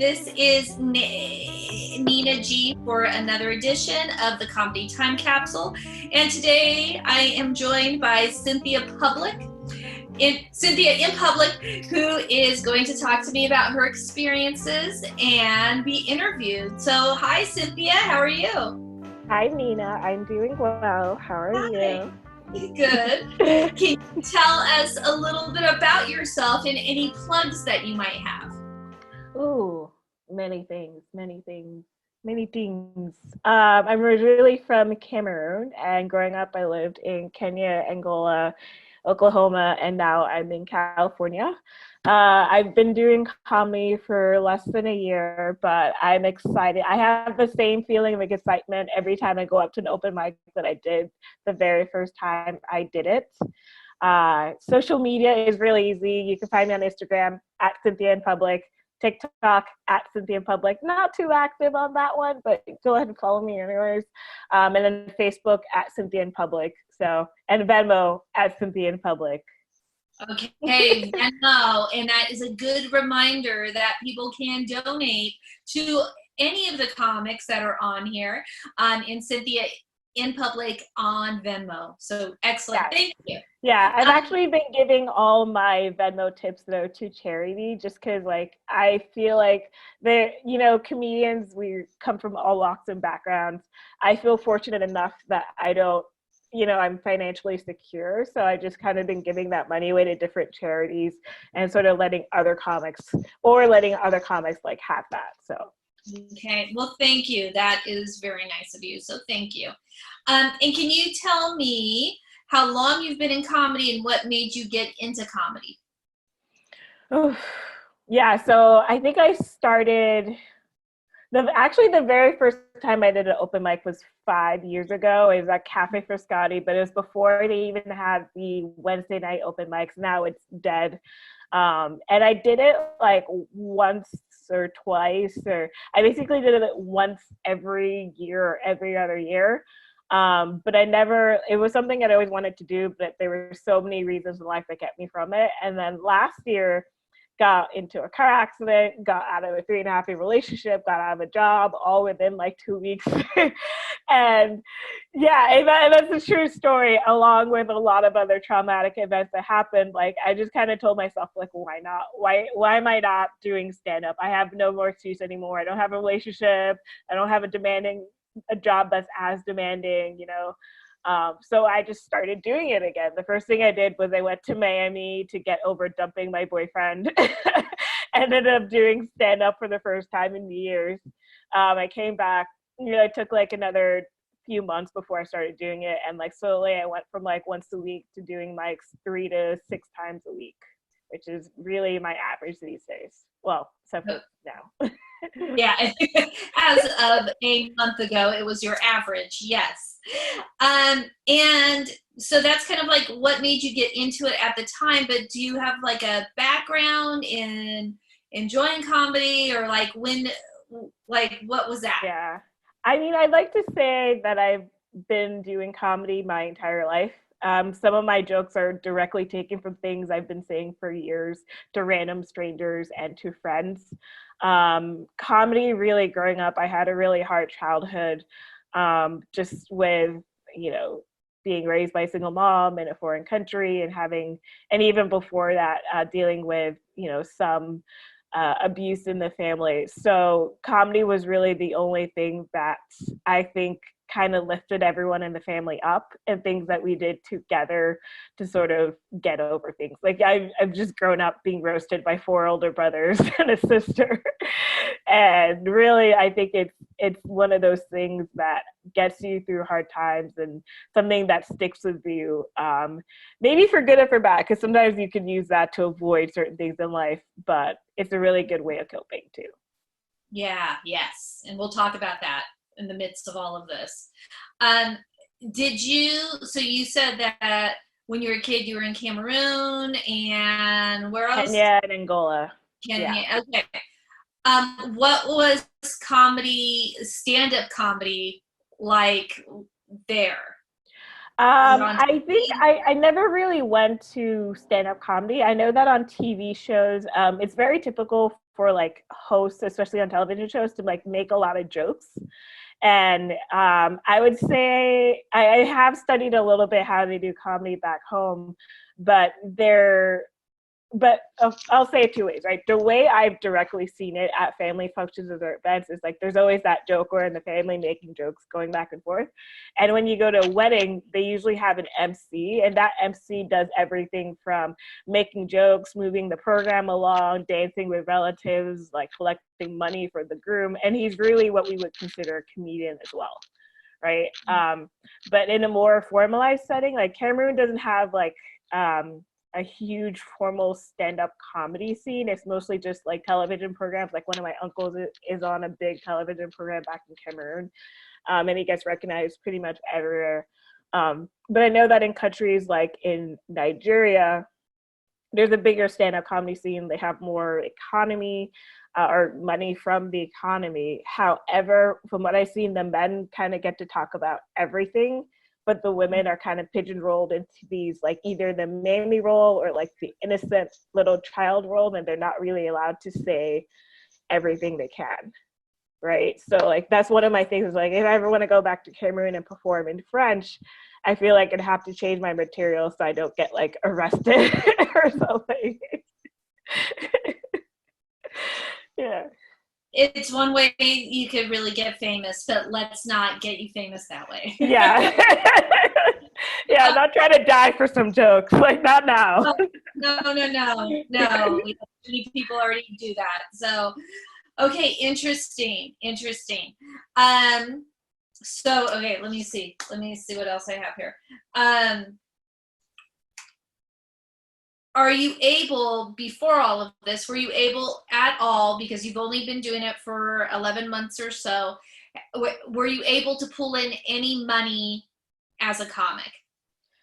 This is Nina G for another edition of the Comedy Time Capsule. And today I am joined by Cynthia in Public, who is going to talk to me about her experiences and be interviewed. So, hi, Cynthia. How are you? Hi, Nina. I'm doing well. How are you? Good. Can you tell us a little bit about yourself and any plugs that you might have? Ooh, many things. I'm originally from Cameroon, and growing up, I lived in Kenya, Angola, Oklahoma, and now I'm in California. I've been doing comedy for less than a year, but I'm excited. I have the same feeling of excitement every time I go up to an open mic that I did the very first time I did it. Social media is really easy. You can find me on Instagram at CYNTHIAINPUBLIC, TikTok at CYNTHIAINPUBLIC. Not too active on that one, but go ahead and follow me anyways. And then Facebook at CYNTHIAINPUBLIC. And Venmo at CYNTHIAINPUBLIC. Okay, Venmo, and that is a good reminder that people can donate to any of the comics that are on here, in Cynthia in Public on Venmo. So excellent. Yeah. Thank you. Yeah, I've actually been giving all my Venmo tips though to charity, just because I feel like comedians, we come from all walks and backgrounds. I feel fortunate enough that I don't, I'm financially secure, so I just kind of been giving that money away to different charities and sort of letting other comics have that. So. Okay, well, thank you. That is very nice of you. So thank you. And can you tell me how long you've been in comedy and what made you get into comedy? Oh, yeah. So I think I started the very first time I did an open mic was 5 years ago. It was at Cafe Frascati, but it was before they even had the Wednesday night open mics. Now it's dead. And I did it like once or twice, or I basically did it once every year or every other year. But it was something that I always wanted to do, but there were so many reasons in life that kept me from it. And then last year, got into a car accident, got out of a 3.5-year relationship, got out of a job, all within like 2 weeks. And that's a true story, along with a lot of other traumatic events that happened. Like, I just kind of told myself, like, why not? Why am I not doing stand-up? I have no more excuse anymore. I don't have a relationship. I don't have a job that's as demanding, so I just started doing it again. The first thing I did was I went to Miami to get over dumping my boyfriend. Ended up doing stand-up for the first time in years. I came back, it took like another few months before I started doing it. And like slowly I went from like once a week to doing mics 3 to 6 times a week, which is really my average these days. Well, except for now. Yeah, as of a month ago, it was your average, yes. And so that's kind of like what made you get into it at the time, but do you have like a background in enjoying comedy, or like what was that? Yeah. I mean, I'd like to say that I've been doing comedy my entire life. Some of my jokes are directly taken from things I've been saying for years to random strangers and to friends. Comedy, really growing up, I had a really hard childhood, just with, being raised by a single mom in a foreign country and even before that, dealing with, some abuse in the family. So comedy was really the only thing that I think kind of lifted everyone in the family up, and things that we did together to sort of get over things. Like I've just grown up being roasted by 4 older brothers and a sister. And really, I think it's one of those things that gets you through hard times and something that sticks with you, maybe for good or for bad, because sometimes you can use that to avoid certain things in life, but it's a really good way of coping too. Yeah, yes. And we'll talk about that in the midst of all of this. So you said that when you were a kid, you were in Cameroon, and where else? Kenya and Angola. Kenya, yeah. Okay. What was stand-up comedy like there? I think I never really went to stand-up comedy. I know that on TV shows, it's very typical for like hosts, especially on television shows, to like make a lot of jokes. And I would say I have studied a little bit how they do comedy back home, but I'll say it two ways, right? The way I've directly seen it at family functions or events is like there's always that joker in the family making jokes going back and forth. And when you go to a wedding, they usually have an MC, and that MC does everything from making jokes, moving the program along, dancing with relatives, like collecting money for the groom. And he's really what we would consider a comedian as well, right? But in a more formalized setting, like Cameroon doesn't have like a huge formal stand-up comedy scene. It's mostly just like television programs. Like one of my uncles is on a big television program back in Cameroon, and he gets recognized pretty much everywhere. But I know that in countries like in Nigeria, there's a bigger stand-up comedy scene. They have more economy or money from the economy. However, from what I've seen, the men kind of get to talk about everything, but the women are kind of pigeonholed into these, like either the mammy role or like the innocent little child role, and they're not really allowed to say everything they can, right? So like that's one of my things is like, if I ever want to go back to Cameroon and perform in French, I feel like I'd have to change my material so I don't get like arrested or something. Yeah. It's one way you could really get famous, but let's not get you famous that way. Yeah. Yeah, not trying to die for some jokes. Like, not now. No. Many people already do that. So, okay, interesting. So, okay, let me see what else I have here. Are you able, before all of this, were you able at all, because you've only been doing it for 11 months or so, were you able to pull in any money as a comic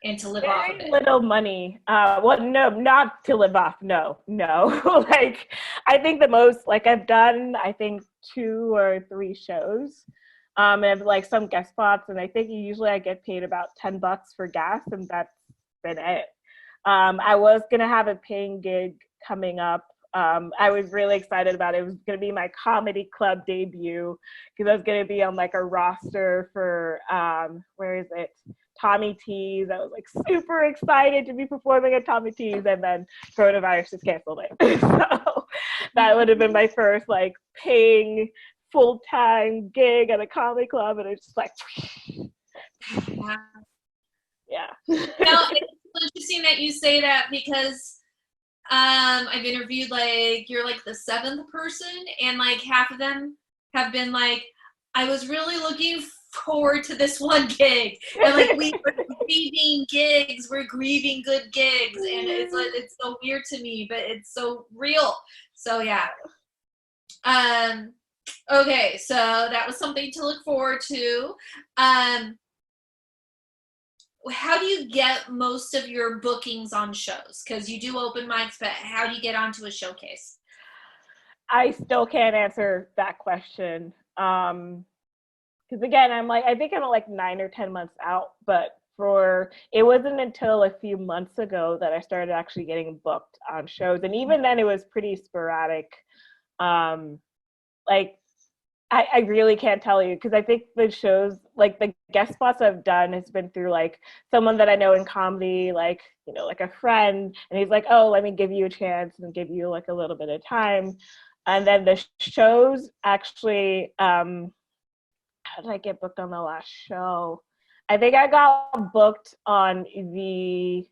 and to live off of it? Little money. Well, no, not to live off. No. Like, I think the most, like I've done, I think 2 or 3 shows. And like some guest spots, and I think usually I get paid about $10 for gas, and that's been it. I was gonna have a paying gig coming up. I was really excited about it. It was gonna be my comedy club debut because I was gonna be on like a roster for where is it? Tommy T's. I was like super excited to be performing at Tommy T's, and then coronavirus just canceled it. So that would have been my first like paying full-time gig at a comedy club, and it's just like yeah. No, it's interesting that you say that because I've interviewed like you're like the 7th person, and like half of them have been like, I was really looking forward to this one gig, and like we were grieving gigs, we're grieving good gigs, and it's like it's so weird to me, but it's so real. So yeah. Okay, so that was something to look forward to. How do you get most of your bookings on shows? Because you do open mics, but how do you get onto a showcase? I still can't answer that question. Because again, I think I'm like 9 or 10 months out, but it wasn't until a few months ago that I started actually getting booked on shows. And even then it was pretty sporadic. Like, I really can't tell you, because I think the shows, like the guest spots I've done has been through like someone that I know in comedy, like, you know, like a friend, and he's like, oh, let me give you a chance and give you like a little bit of time. And then the shows actually, how did I get booked on the last show? I think I got booked on I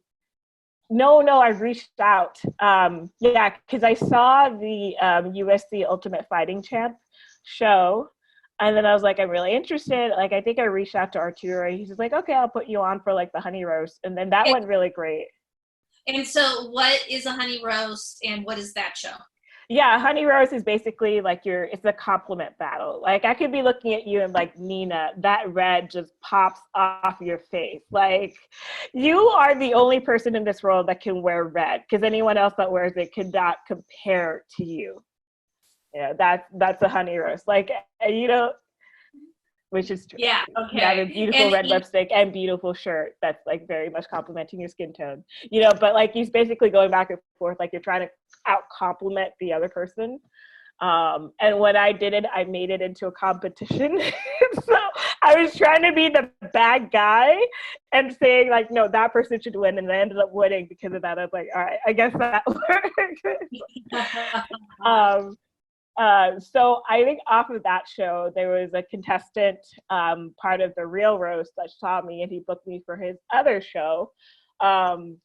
reached out. Yeah, because I saw the USC Ultimate Fighting Champ show, and then I was like, I'm really interested. Like, I think I reached out to Arturo. He's just like, okay, I'll put you on for like the honey roast, and then that went really great. And so what is a honey roast, and what is that show? Yeah, honey roast is basically like it's a compliment battle. Like, I could be looking at you and like, Nina, that red just pops off your face. Like, you are the only person in this world that can wear red, because anyone else that wears it could not compare to you. Yeah, that's a honey roast. Like, you know, which is true. Yeah, okay. You have a beautiful red lipstick and beautiful shirt that's like very much complimenting your skin tone. You know, but like he's basically going back and forth, like you're trying to out compliment the other person. And when I did it, I made it into a competition. So I was trying to be the bad guy and saying like, no, that person should win. And I ended up winning because of that. I was like, all right, I guess that worked. So I think off of that show, there was a contestant, part of the Real Roast, that saw me, and he booked me for his other show. And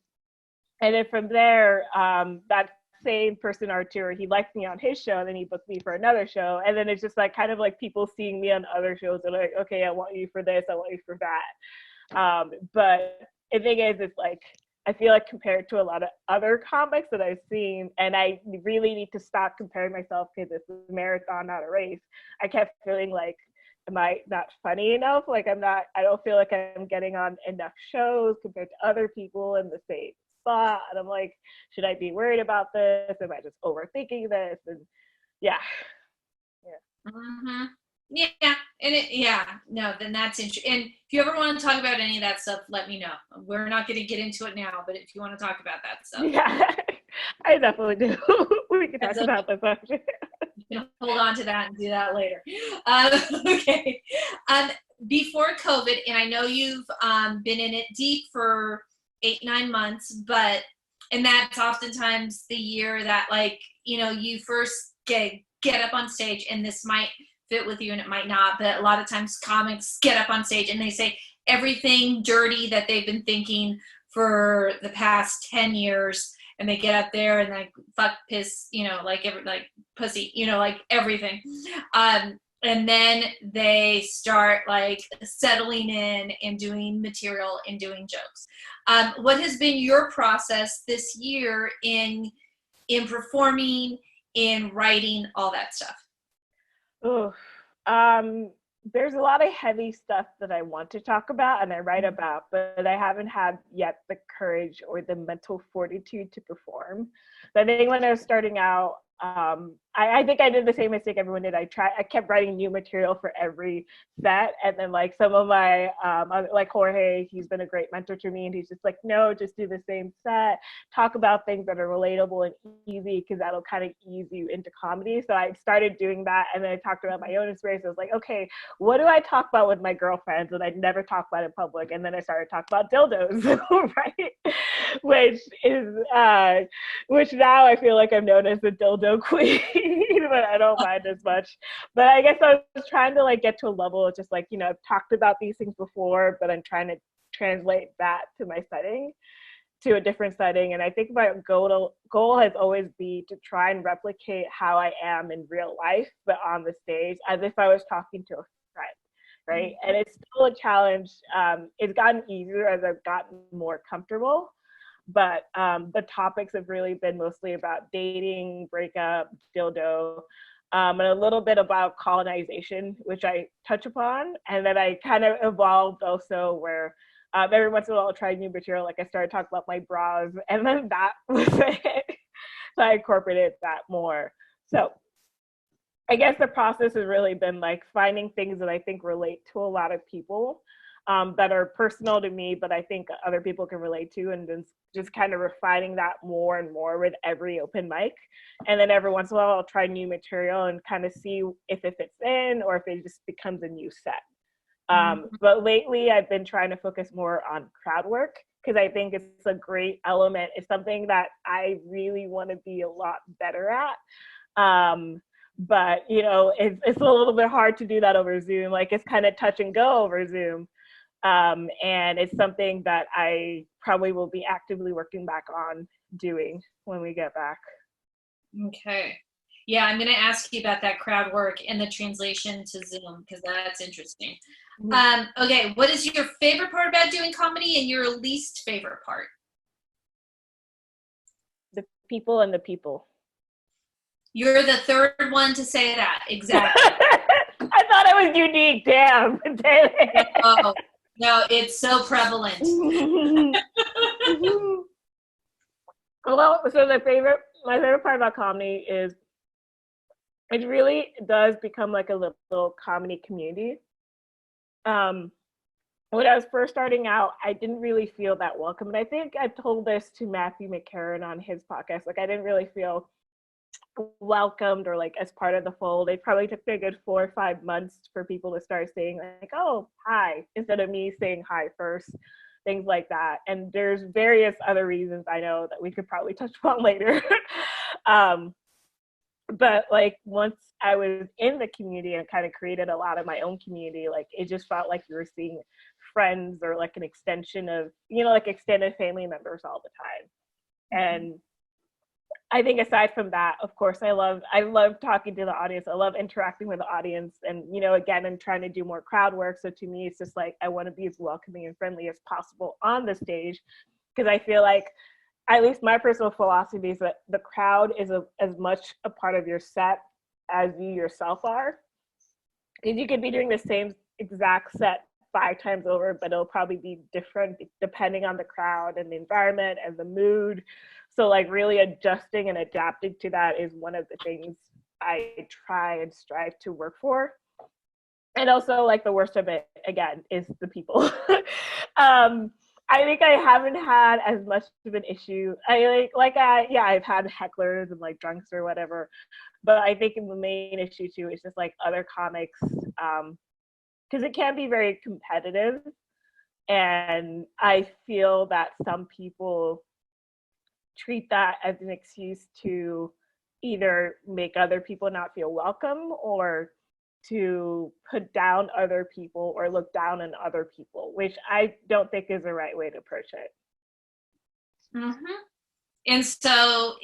then from there, that same person, Artur, he liked me on his show, and then he booked me for another show. And then it's just like kind of like people seeing me on other shows. They're like, okay, I want you for this, I want you for that. But the thing is, it's like, I feel like compared to a lot of other comics that I've seen, and I really need to stop comparing myself because it's a marathon, not a race. I kept feeling like, am I not funny enough? Like I don't feel like I'm getting on enough shows compared to other people in the same spot. And I'm like, should I be worried about this? Am I just overthinking this? And yeah. Mm-hmm. Yeah, no, then that's interesting. And if you ever want to talk about any of that stuff, let me know. We're not going to get into it now, but if you want to talk about that stuff, yeah, I definitely do. We can talk okay. about this actually. You can hold on to that and do that later. Okay. Before COVID, and I know you've been in it deep for 8-9 months, and that's oftentimes the year that, like, you first get up on stage, and this might fit with you and it might not, but a lot of times comics get up on stage and they say everything dirty that they've been thinking for the past 10 years, and they get up there and like fuck, piss, like pussy, like everything. And then they start like settling in and doing material and doing jokes. What has been your process this year in performing, in writing, all that stuff? Oh, there's a lot of heavy stuff that I want to talk about and I write about, but I haven't had yet the courage or the mental fortitude to perform. So I think when I was starting out, I think I did the same mistake everyone did. I kept writing new material for every set, and then like some of my like Jorge, he's been a great mentor to me, and he's just like, no, just do the same set, talk about things that are relatable and easy, because that'll kind of ease you into comedy. So I started doing that, and then I talked about my own experience. I was like, okay, what do I talk about with my girlfriends that I'd never talk about in public? And then I started talking about dildos, right? Which now I feel like I'm known as the dildo queen. But I don't mind as much. But I guess I was trying to like get to a level of just like, I've talked about these things before, but I'm trying to translate that to my setting, to a different setting. And I think my goal has always been to try and replicate how I am in real life, but on the stage, as if I was talking to a friend, right? And it's still a challenge. It's gotten easier as I've gotten more comfortable. But the topics have really been mostly about dating, breakup, dildo, and a little bit about colonization, which I touch upon. And then I kind of evolved also where every once in a while I'll try new material. Like I started talking about my bras, and then that was it. So I incorporated that more. So I guess the process has really been like finding things that I think relate to a lot of people. That are personal to me, but I think other people can relate to, and then just kind of refining that more and more with every open mic. And then every once in a while, I'll try new material and kind of see if it fits in or if it just becomes a new set. But lately, I've been trying to focus more on crowd work because I think it's a great element. It's something that I really want to be a lot better at. But it's a little bit hard to do that over Zoom. Like it's kind of touch and go over Zoom. And it's something that I probably will be actively working back on doing when we get back. Okay. Yeah, I'm going to ask you about that crowd work and the translation to Zoom, because that's interesting. Okay, what is your favorite part about doing comedy and your least favorite part? The people and the people. You're the third one to say that. Exactly. I thought I was unique. Damn. Oh, no, it's so prevalent. Well, so my favorite part about comedy is it really does become like a little comedy community. When I was first starting out, I didn't really feel that welcome. And I think I told this to Matthew McCarran on his podcast. Like I didn't really feel welcomed or like as part of the fold. It probably took me a good 4 or 5 months for people to start saying like, oh, hi, instead of me saying hi first, things like that. And there's various other reasons I know that we could probably touch upon later. um, but like once I was in the community and kind of created a lot of my own community, like it just felt like you were seeing friends or like an extension of, you know, like extended family members all the time. And I think aside from that, of course, I love talking to the audience. I love interacting with the audience. And, you know, again, I'm trying to do more crowd work. So to me, it's just like, I want to be as welcoming and friendly as possible on the stage. Because I feel like, at least my personal philosophy is that the crowd is as much a part of your set as you yourself are. Because you could be doing the same exact set 5 times over, but it'll probably be different depending on the crowd and the environment and the mood. So like really adjusting and adapting to that is one of the things I try and strive to work for. And also like the worst of it again is the people. I think I haven't had as much of an issue. I've had hecklers and like drunks or whatever, but I think the main issue too is just like other comics, because it can be very competitive, and I feel that some people treat that as an excuse to either make other people not feel welcome or to put down other people or look down on other people, which I don't think is the right way to approach it. Mm-hmm. And so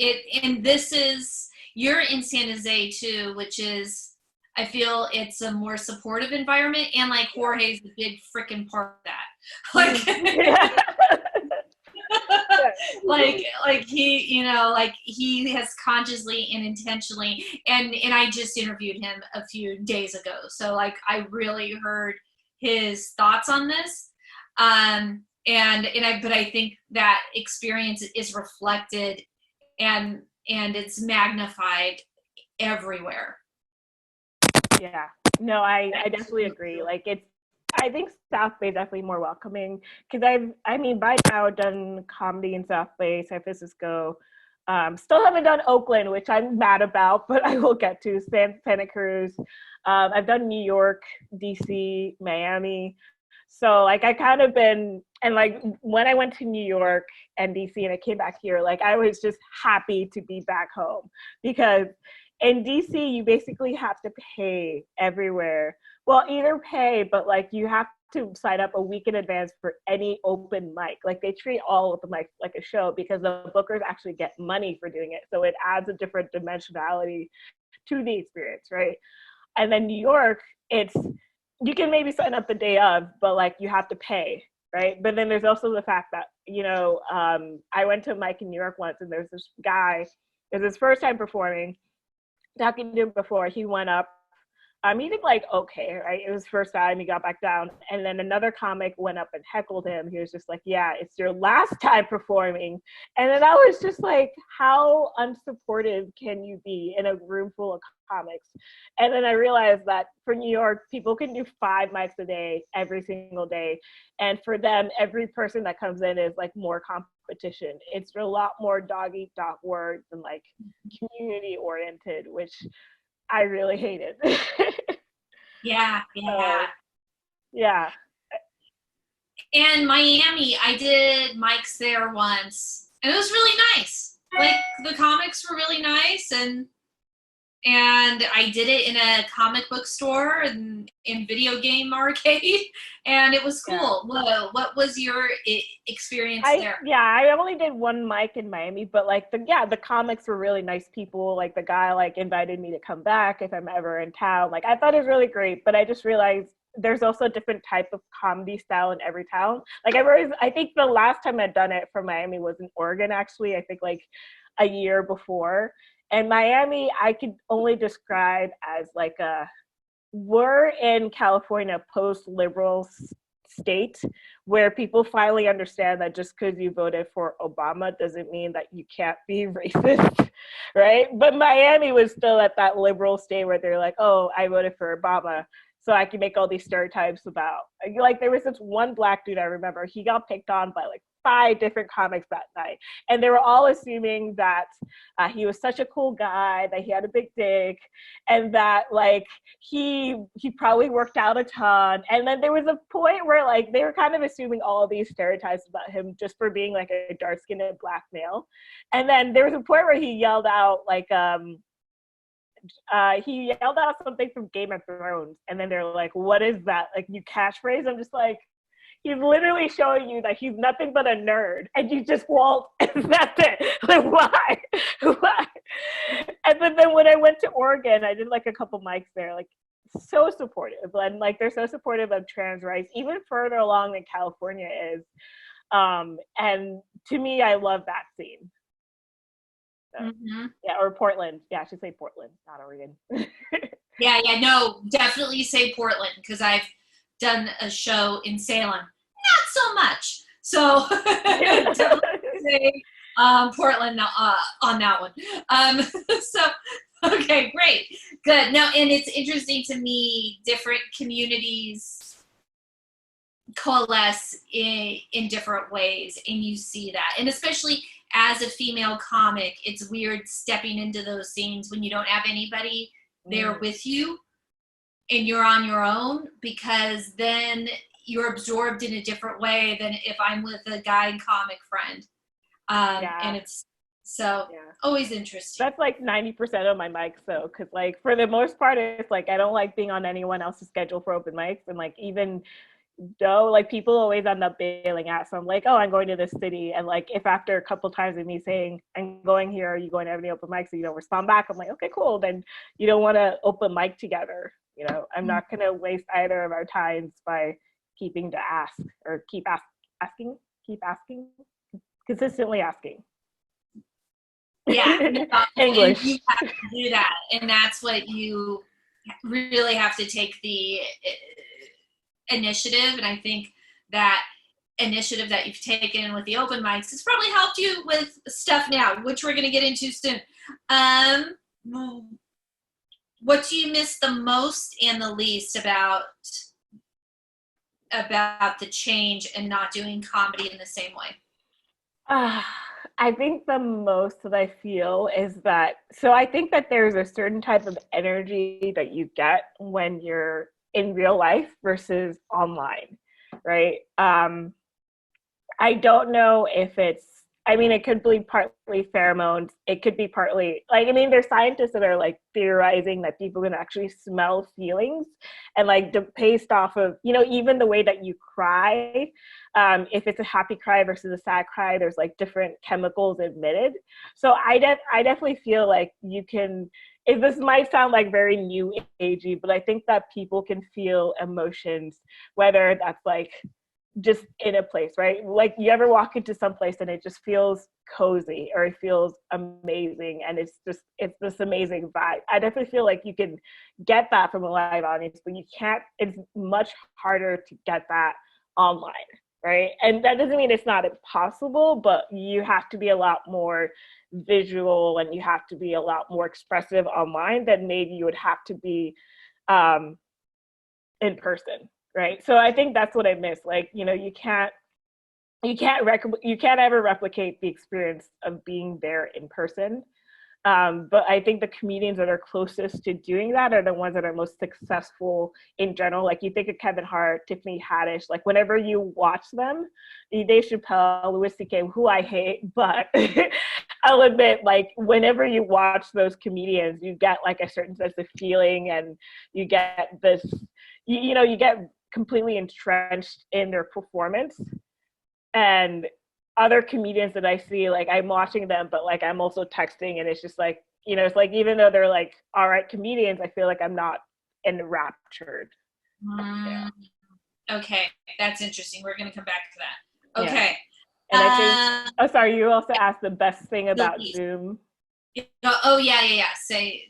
this is, you're in San Jose too, which is, I feel it's a more supportive environment, and like Jorge's a big freaking part of that. Like he, you know, like he has consciously and intentionally, and I just interviewed him a few days ago, so like I really heard his thoughts on this, but I think that experience is reflected and it's magnified everywhere. Yeah, no, I definitely agree. Like I think South Bay is definitely more welcoming because I mean, by now I've done comedy in South Bay, San Francisco. Still haven't done Oakland, which I'm mad about, but I will get to Santa Cruz. I've done New York, DC, Miami. So like I kind of been, and like when I went to New York and DC and I came back here, like I was just happy to be back home because in DC you basically have to pay everywhere. Well, either pay, but like you have to sign up a week in advance for any open mic. Like they treat all of the mics like a show because the bookers actually get money for doing it. So it adds a different dimensionality to the experience, right? And then New York, it's, you can maybe sign up the day of, but like you have to pay, right? But then there's also the fact that, you know, I went to a mic in New York once and there's this guy, it was his first time performing, talking to him before, he went up, he did like okay, right? It was his first time, he got back down, and then another comic went up and heckled him. He was just like, yeah, it's your last time performing. And then I was just like, how unsupportive can you be in a room full of comics? And then I realized that for New York, people can do 5 mics a day, every single day. And for them, every person that comes in is like more competition. It's a lot more dog eat dog words and like community oriented, which I really hated. Yeah. Yeah. And Miami, I did mics there once, and it was really nice. Like the comics were really nice, and I did it in a comic book store and in video game arcade, and it was cool. Yeah. Whoa, what was your experience there? Yeah, I only did 1 mic in Miami, but like the comics were really nice people. Like the guy like invited me to come back if I'm ever in town. Like I thought it was really great, but I just realized there's also a different type of comedy style in every town. Like I think the last time I'd done it for Miami was in Oregon, actually. I think like a year before. And Miami, I could only describe as like we're in California, post-liberal state where people finally understand that just because you voted for Obama doesn't mean that you can't be racist, right? But Miami was still at that liberal state where they're like, oh, I voted for Obama, so I can make all these stereotypes about, like there was this one black dude I remember, he got picked on by like 5 different comics that night. And they were all assuming that he was such a cool guy, that he had a big dick, and that like he probably worked out a ton. And then there was a point where like they were kind of assuming all of these stereotypes about him just for being like a dark-skinned black male. And then there was a point where he yelled out like something from Game of Thrones, and then they're like, what is that, like, new catchphrase? I'm just like, he's literally showing you that he's nothing but a nerd, and you just won't. That's it. Like, why? Why? And then when I went to Oregon, I did like a couple mics there, like so supportive, and like they're so supportive of trans rights, even further along than California is. And to me, I love that scene. So, yeah, or Portland. Yeah, I should say Portland, not Oregon. Yeah, no, definitely say Portland, because I've done a show in Salem. Not so much. So definitely say Portland on that one. So, okay, great. Good. No, and it's interesting to me, different communities coalesce in different ways, and you see that. And especially as a female comic, it's weird stepping into those scenes when you don't have anybody there with you and you're on your own, because then you're absorbed in a different way than if I'm with a guy comic friend. And it's always interesting. That's like 90% of my mics though, because like for the most part, it's like I don't like being on anyone else's schedule for open mics, and like even though like people always end up bailing out, so I'm like, oh, I'm going to this city, and like if after a couple times of me saying I'm going here, are you going to have any open mics, so you don't respond back, I'm like, okay, cool, then you don't want to open mic together, you know. I'm not going to waste either of our times by keeping to ask or keep asking consistently asking. Yeah. English. You have to do that, and that's what you really have to take the initiative. And I think that initiative that you've taken with the open mics has probably helped you with stuff now, which we're going to get into soon. What do you miss the most and the least about the change and not doing comedy in the same way? I think the most that I feel is that, so I think that there's a certain type of energy that you get when you're in real life versus online, right? I don't know if it's, I mean, it could be partly pheromones. It could be partly, like, I mean, there's scientists that are like theorizing that people can actually smell feelings, and like based off of, you know, even the way that you cry, if it's a happy cry versus a sad cry, there's like different chemicals emitted. So I definitely feel like you can, if this might sound like very new agey, but I think that people can feel emotions, whether that's like just in a place, right? Like you ever walk into some place and it just feels cozy or it feels amazing, and it's this amazing vibe. I definitely feel like you can get that from a live audience, but you can't, it's much harder to get that online, right? And that doesn't mean it's not impossible, but you have to be a lot more visual and you have to be a lot more expressive online than maybe you would have to be in person, right? So I think that's what I miss. Like, you know, you can't ever replicate the experience of being there in person. But I think the comedians that are closest to doing that are the ones that are most successful in general. Like you think of Kevin Hart, Tiffany Haddish, like whenever you watch them, Dave Chappelle, Louis C.K., who I hate, but I'll admit, like whenever you watch those comedians, you get like a certain sense of feeling, and you get this, you know, you get completely entrenched in their performance. And other comedians that I see, like I'm watching them, but like I'm also texting, and it's just like, you know, it's like even though they're like all right comedians, I feel like I'm not enraptured. Yeah. Okay, that's interesting. We're gonna come back to that. Okay. Yeah. And I think, oh sorry, you also asked the best thing about Zoom. Oh yeah. Say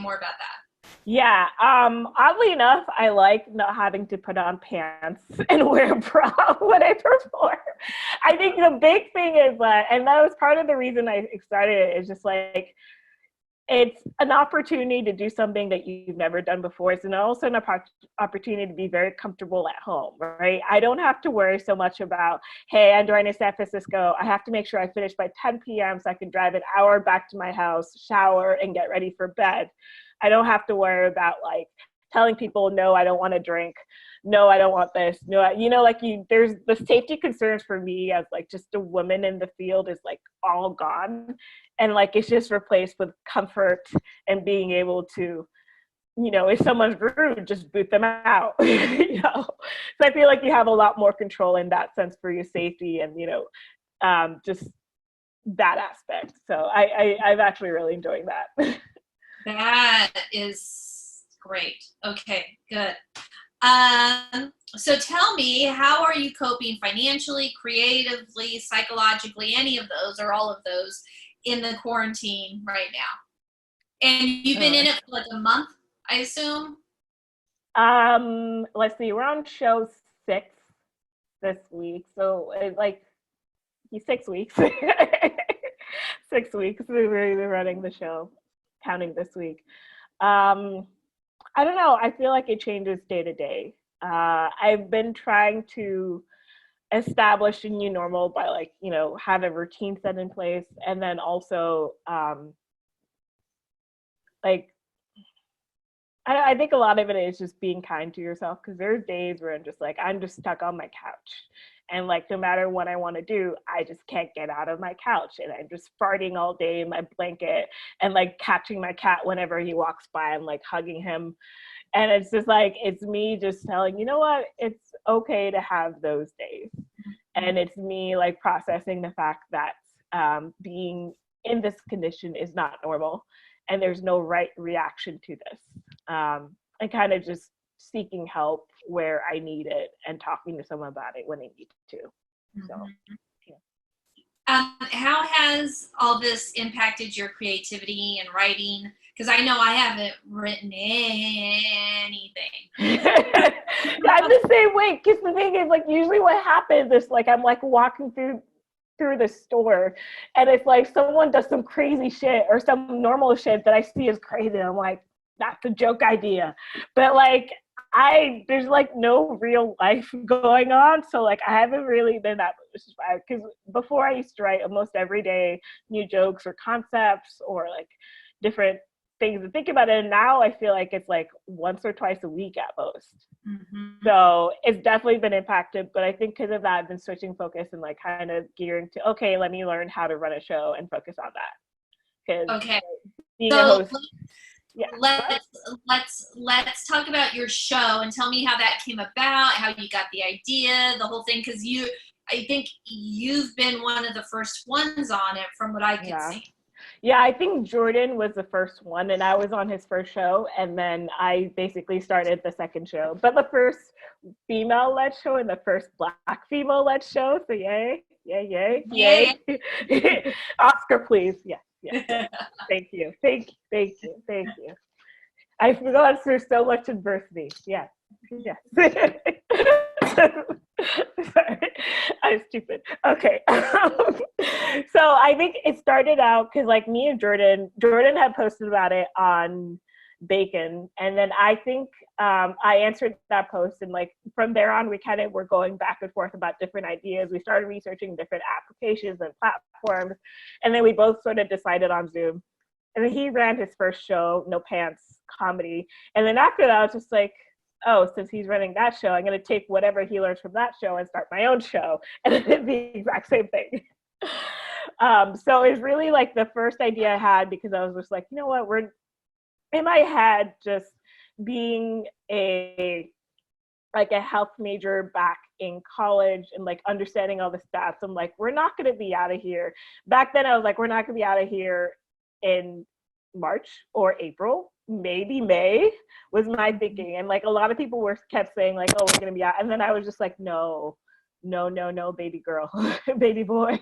more about that. Yeah, oddly enough, I like not having to put on pants and wear a bra when I perform. I think the big thing is that, and that was part of the reason I started it, is just like, it's an opportunity to do something that you've never done before. It's also an opportunity to be very comfortable at home, right? I don't have to worry so much about, hey, I'm driving to San Francisco. I have to make sure I finish by 10 p.m. so I can drive an hour back to my house, shower, and get ready for bed. I don't have to worry about like telling people, no, I don't want to drink. No, I don't want this. No, there's the safety concerns for me as like just a woman in the field is like all gone. And like, it's just replaced with comfort and being able to, if someone's rude, just boot them out, So I feel like you have a lot more control in that sense for your safety and, just that aspect. So I'm actually really enjoying that. That is great. Okay, good. So tell me, how are you coping financially, creatively, psychologically, any of those or all of those in the quarantine right now? And you've been in it for like a month, I assume? Let's see, we're on show 6 this week. So it's like 6 weeks. 6 weeks we're running the show, counting this week. I don't know. I feel like it changes day to day. I've been trying to establish a new normal by like, have a routine set in place. And then also, like, I think a lot of it is just being kind to yourself, because there's days where I'm just stuck on my couch. And like, no matter what I want to do, I just can't get out of my couch. And I'm just farting all day in my blanket and like catching my cat whenever he walks by. I'm like hugging him. And it's just like, it's me just telling, you know what, it's okay to have those days. And it's me like processing the fact that being in this condition is not normal. And there's no right reaction to this. And kind of just seeking help where I need it and talking to someone about it when I need to. So, how has all this impacted your creativity and writing? Because I know I haven't written anything. I'm the same way. Because the thing is, like, usually what happens is like I'm like walking through the store, and it's like someone does some crazy shit or some normal shit that I see as crazy. And I'm like, that's a joke idea, but like there's like no real life going on, so like I haven't really been that inspired. Because before I used to write almost every day new jokes or concepts or like different things to think about it, and now I feel like it's like once or twice a week at most. So it's definitely been impacted, but I think because of that I've been switching focus and like kind of gearing to, okay, let me learn how to run a show and focus on that. Okay, being a host, let's talk about your show and tell me how that came about, how you got the idea, the whole thing, because I think you've been one of the first ones on it from what I could see. Yeah, I think Jordan was the first one, and I was on his first show, and then I basically started the second show. But the first female-led show and the first Black female-led show, so yay. Oscar, please. Yes. Thank you. I've gone through so much adversity. Yes. Sorry, I'm stupid. Okay. So I think it started out because like me and Jordan had posted about it on Bacon, and then I think I answered that post, and like from there on we kind of were going back and forth about different ideas. We started researching different applications and platforms, and then we both sort of decided on Zoom. And then he ran his first show, No Pants Comedy, and then after that I was just like, oh, since he's running that show, I'm going to take whatever he learns from that show and start my own show. And it did the exact same thing. So it's really like the first idea I had, because I was just like, you know what, we're in my head just being a health major back in college and like understanding all the stats. I'm like, we're not going to be out of here. Back then I was like, we're not going to be out of here in March or April. Maybe May was my thinking. And like a lot of people kept saying like, oh, we're gonna be out. And then I was just like, no, baby girl, baby boy.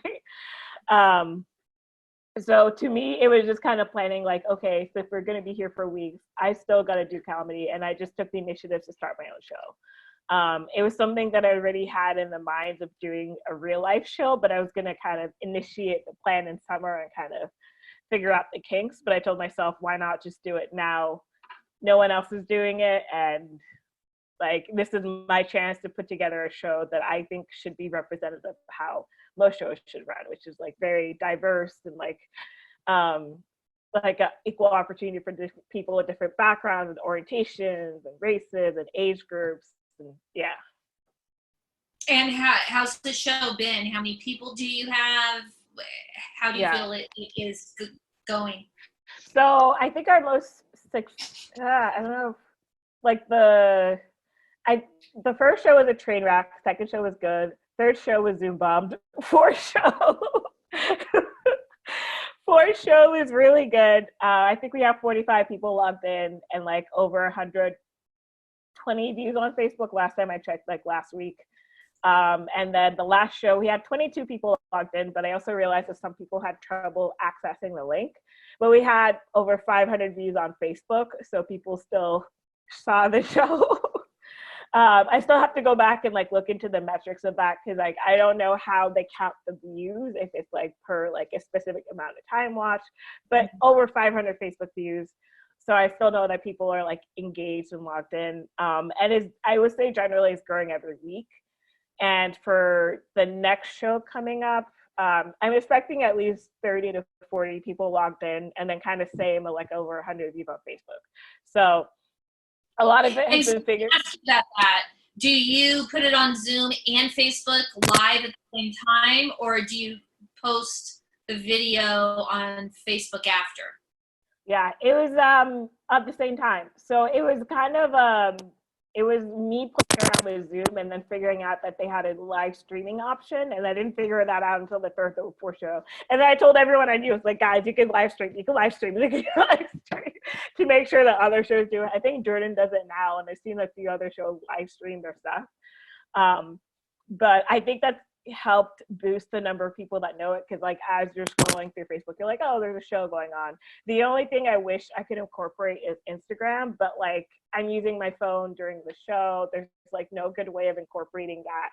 So to me, it was just kind of planning like, okay, so if we're gonna be here for weeks, I still gotta do comedy. And I just took the initiative to start my own show. It was something that I already had in the minds of doing a real life show, but I was gonna kind of initiate the plan in summer and kind of figure out the kinks, but I told myself, why not just do it now? No one else is doing it, and like this is my chance to put together a show that I think should be representative of how most shows should run, which is like very diverse and like a equal opportunity for people with different backgrounds and orientations and races and age groups, and yeah. And how's the show been? How many people do you have? How do you feel it is going? So I think our most I don't know, like the first show was a train wreck. Second show was good. Third show was Zoom bombed. Fourth show was really good. I think we have 45 people logged in and like over 120 views on Facebook last time I checked, like last week. And then the last show, we had 22 people logged in, but I also realized that some people had trouble accessing the link. But we had over 500 views on Facebook, so people still saw the show. I still have to go back and like look into the metrics of that, because like I don't know how they count the views, if it's like per like a specific amount of time watched, but over 500 Facebook views. So I still know that people are like engaged and logged in. And I would say generally it's growing every week. And for the next show coming up, I'm expecting at least 30 to 40 people logged in, and then kind of same like over 100 views on Facebook. So a lot of it has been figured. That. Do you put it on Zoom and Facebook live at the same time, or do you post the video on Facebook after? Yeah, it was at the same time. So it was kind of it was me playing around with Zoom and then figuring out that they had a live streaming option, and I didn't figure that out until the third or fourth show. And then I told everyone I knew, it's like, guys, you can live stream, to make sure that other shows do it. I think Jordan does it now, and I've seen a few other shows live stream their stuff. But I think that's helped boost the number of people that know it, because like as you're scrolling through Facebook, you're like, oh, there's a show going on. The only thing I wish I could incorporate is Instagram, but like I'm using my phone during the show. There's like no good way of incorporating that,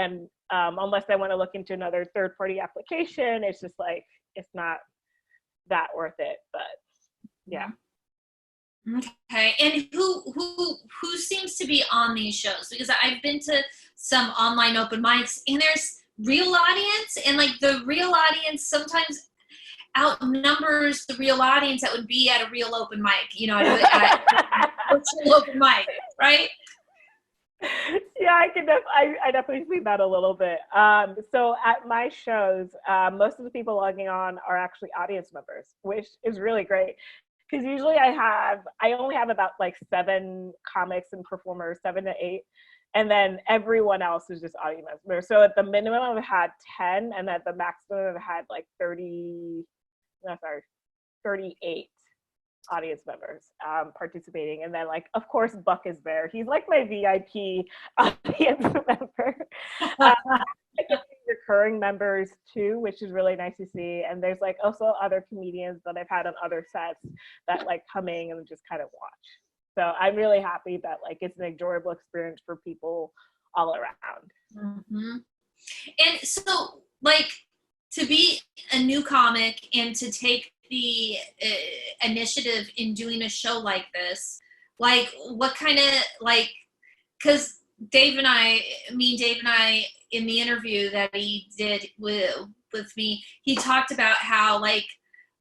and unless I want to look into another third-party application, it's just like it's not that worth it. But yeah. Okay, and who seems to be on these shows? Because I've been to some online open mics, and there's real audience, and like the real audience sometimes outnumbers the real audience that would be at a real open mic. You know, at a virtual open mic, right? Yeah, I definitely see that a little bit. So at my shows, most of the people logging on are actually audience members, which is really great. Because usually I only have about like 7 comics and performers, 7 to 8, and then everyone else is just audience members. So at the minimum I've had 10, and at the maximum I've had like 38 audience members participating. And then like, of course, Buck is there. He's like my VIP audience member. Recurring members too, which is really nice to see. And there's like also other comedians that I've had on other sets that like coming and just kind of watch. So I'm really happy that like it's an enjoyable experience for people all around. Mm-hmm. And so like to be a new comic and to take the initiative in doing a show like this, like what kind of like, because Dave and I, in the interview that he did with me, he talked about how like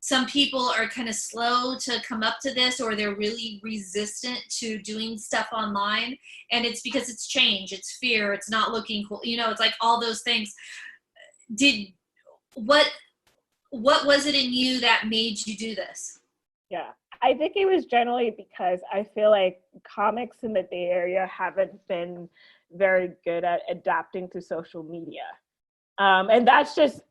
some people are kind of slow to come up to this, or they're really resistant to doing stuff online, and it's because it's change, it's fear, it's not looking cool, you know, it's like all those things. What was it in you that made you do this? Yeah, I think it was generally because I feel like comics in the Bay Area haven't been very good at adapting to social media. And that's just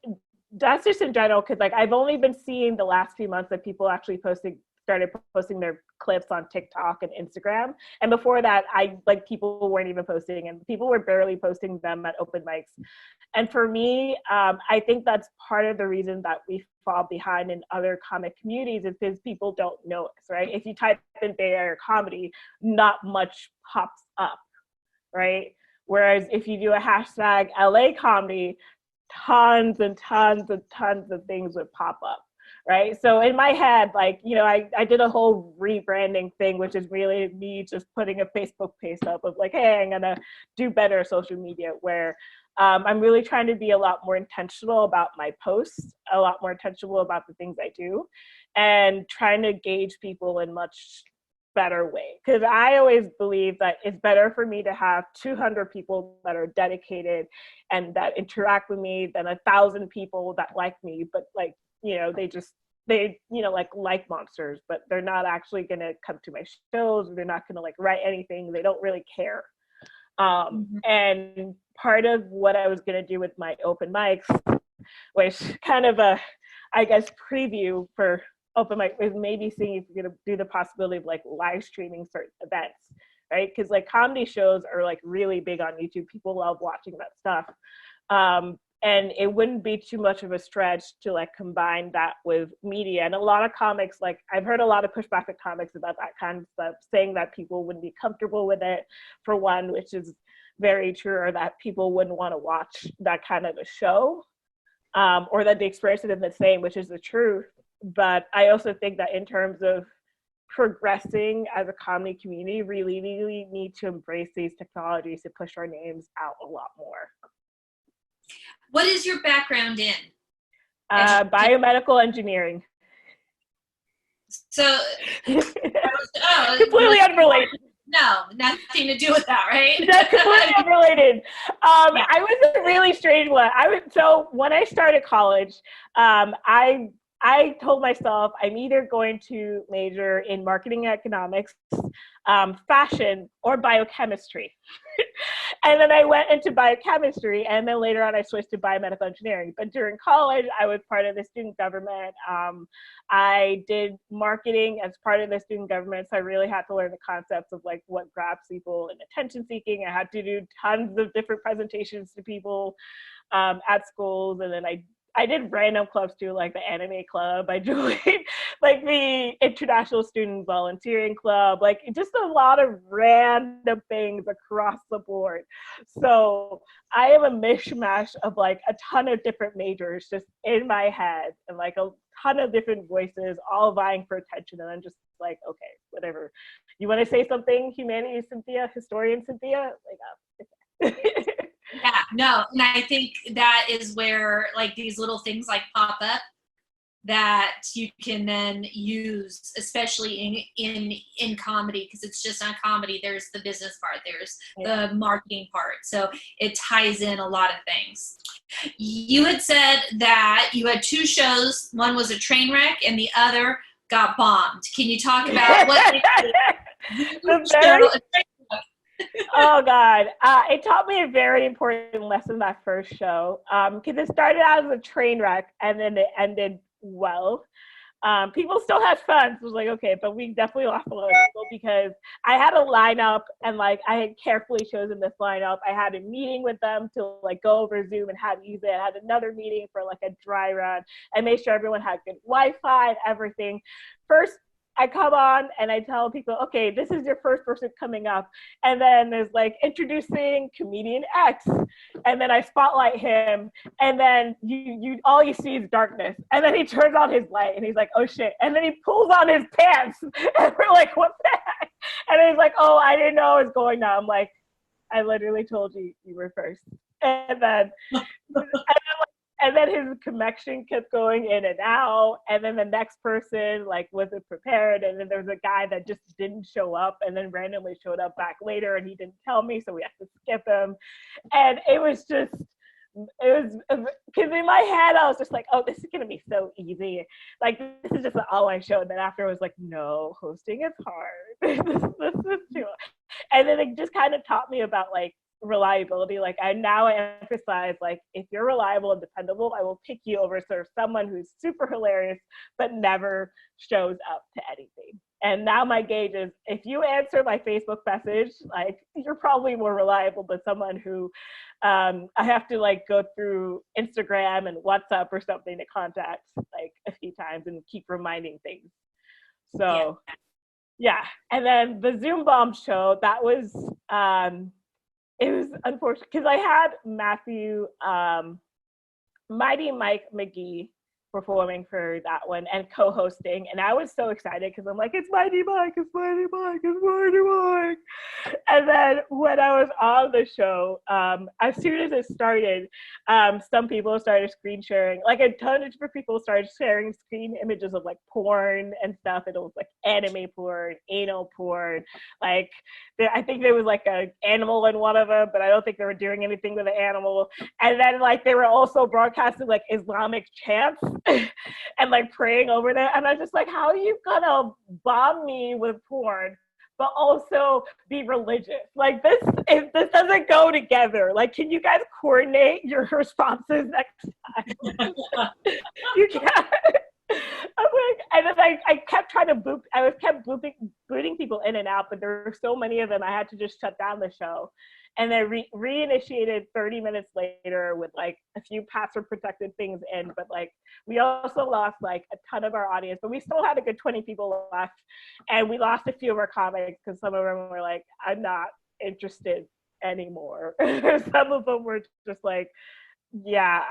in general, because like I've only been seeing the last few months that people actually started posting their clips on TikTok and Instagram. And before that, people weren't even posting, and people were barely posting them at open mics. And for me, I think that's part of the reason that we fall behind in other comic communities, is because people don't know us, right? If you type in Bay Area comedy, not much pops up, right? Whereas if you do a hashtag LA comedy, tons and tons and tons of things would pop up, right? So in my head, like, you know, I did a whole rebranding thing, which is really me just putting a Facebook post up of like, hey, I'm gonna do better social media, where I'm really trying to be a lot more intentional about my posts, a lot more intentional about the things I do, and trying to gauge people in much better way. Because I always believe that it's better for me to have 200 people that are dedicated and that interact with me than 1,000 people that like me, but like, you know, they, you know, like monsters, but they're not actually going to come to my shows. They're not going to like write anything. They don't really care. And part of what I was going to do with my open mics, which kind of a, I guess, preview for open mic, is maybe seeing if you're going to do the possibility of like live streaming certain events, right? Because like comedy shows are like really big on YouTube. People love watching that stuff. And it wouldn't be too much of a stretch to like combine that with media. And a lot of comics, like I've heard a lot of pushback at comics about that kind of stuff, saying that people wouldn't be comfortable with it, for one, which is very true, or that people wouldn't want to watch that kind of a show, or that they experience it in the same, which is the truth. But I also think that in terms of progressing as a comedy community, we really need to embrace these technologies to push our names out a lot more. What is your background in? Biomedical engineering. So, completely unrelated. No, nothing to do with that, right? That's completely unrelated. I was a really strange one. So when I started college, I told myself I'm either going to major in marketing economics, fashion, or biochemistry. And then I went into biochemistry, and then later on I switched to biomedical engineering. But during college, I was part of the student government. I did marketing as part of the student government, so I really had to learn the concepts of like what grabs people in attention seeking. I had to do tons of different presentations to people at schools, and then I did random clubs too, like the anime club. I joined like the international student volunteering club, like just a lot of random things across the board. So I am a mishmash of like a ton of different majors just in my head, and like a ton of different voices all vying for attention. And I'm just like, okay, whatever. You want to say something, humanities Cynthia, historian Cynthia? Like, yeah, no, and I think that is where like these little things like pop up that you can then use, especially in comedy, because it's just not comedy. There's the business part, there's the marketing part, so it ties in a lot of things. You had said that you had 2 shows. One was a train wreck, and the other got bombed. Can you talk about what? Oh God, it taught me a very important lesson that first show, because it started out as a train wreck and then it ended well. People still had fun, so I was like, okay, but we definitely lost a lot of people because I had a lineup, and like I had carefully chosen this lineup. I had a meeting with them to like go over Zoom and how to use it. I had another meeting for like a dry run. I made sure everyone had good Wi-Fi, everything. First, I come on and I tell people, okay, this is your first person coming up. And then there's like introducing comedian X. And then I spotlight him. And then you all you see is darkness. And then he turns on his light and he's like, oh shit. And then he pulls on his pants. And we're like, what the heck? And he's like, oh, I didn't know it was going on. I'm like, I literally told you were first. And then his connection kept going in and out. And then the next person like wasn't prepared. And then there was a guy that just didn't show up and then randomly showed up back later and he didn't tell me. So we had to skip him. And it was because in my head, I was just like, oh, this is going to be so easy. Like, this is just an all-I show. And then after I was like, no, hosting is hard. this is too. And then it just kind of taught me about like, reliability. Like I emphasize like if you're reliable and dependable, I will pick you over sort of someone who's super hilarious but never shows up to anything. And now my gauge is if you answer my Facebook message, like you're probably more reliable than someone who I have to like go through Instagram and WhatsApp or something to contact like a few times and keep reminding things. So yeah. And then the Zoom bomb show, that was it was unfortunate because I had Matthew, Mighty Mike McGee, performing for that one and co-hosting. And I was so excited because I'm like, it's Mighty Mike, it's Mighty Mike, it's Mighty Mike. And then when I was on the show, as soon as it started, some people started screen sharing, like a ton of different people started sharing screen images of like porn and stuff. And it was like anime porn, anal porn. Like I think there was like an animal in one of them, but I don't think they were doing anything with the animal. And then like they were also broadcasting like Islamic chants and like praying over them. And I'm just like, how are you gonna bomb me with porn but also be religious? Like this doesn't go together. Like, can you guys coordinate your responses next time? You can't. I'm like, and then I kept trying to boot. I was kept booting people in and out, but there were so many of them. I had to just shut down the show, and then reinitiated 30 minutes later with like a few password protected things in. But like we also lost like a ton of our audience, but we still had a good 20 people left, and we lost a few of our comics because some of them were like, I'm not interested anymore. Some of them were just like, yeah,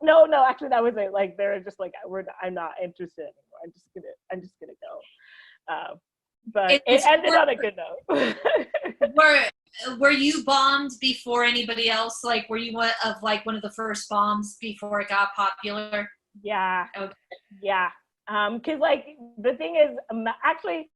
no, actually that was it. Like they were just like, I'm not interested anymore. I'm just gonna go. But it ended on a good note. Were you bombed before anybody else? Like, were you one of the first bombs before it got popular? Yeah. Okay. Yeah. Because like the thing is, actually,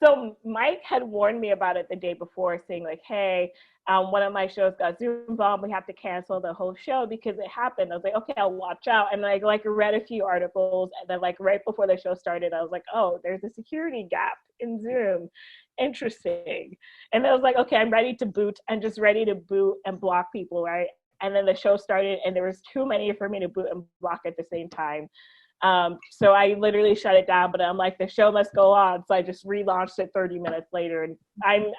so Mike had warned me about it the day before, saying like, hey, one of my shows got Zoom bombed. We have to cancel the whole show because it happened. I was like, okay, I'll watch out. And I like read a few articles, and then like right before the show started, I was like, oh, there's a security gap in Zoom. Interesting. And I was like, okay, I'm ready to boot and just ready to boot and block people, right? And then the show started, and there was too many for me to boot and block at the same time. So I literally shut it down, but I'm like, the show must go on. So I just relaunched it 30 minutes later, and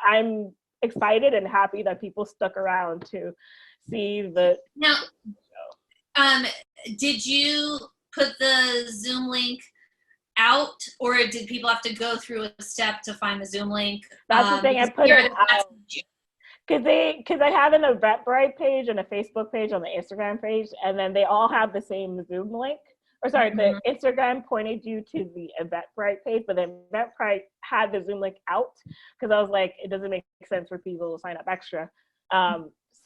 I'm excited and happy that people stuck around to see the show. Did you put the Zoom link out, or did people have to go through a step to find the Zoom link? That's the thing, I put it out. Because I have an Eventbrite page and a Facebook page on the Instagram page, and then they all have the same Zoom link. Or sorry, the Instagram pointed you to the Eventbrite page, but then Eventbrite had the Zoom link out because I was like, it doesn't make sense for people to sign up extra.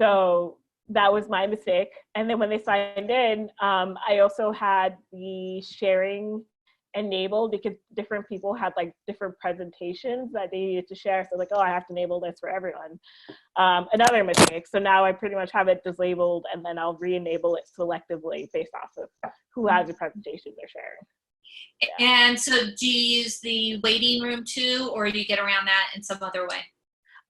So that was my mistake. And then when they signed in, I also had the sharing enabled because different people had like different presentations that they needed to share. So like, oh, I have to enable this for everyone. Another mistake. So now I pretty much have it disabled, and then I'll re-enable it selectively based off of who has the presentation they're sharing. Yeah. And so do you use the waiting room too, or do you get around that in some other way?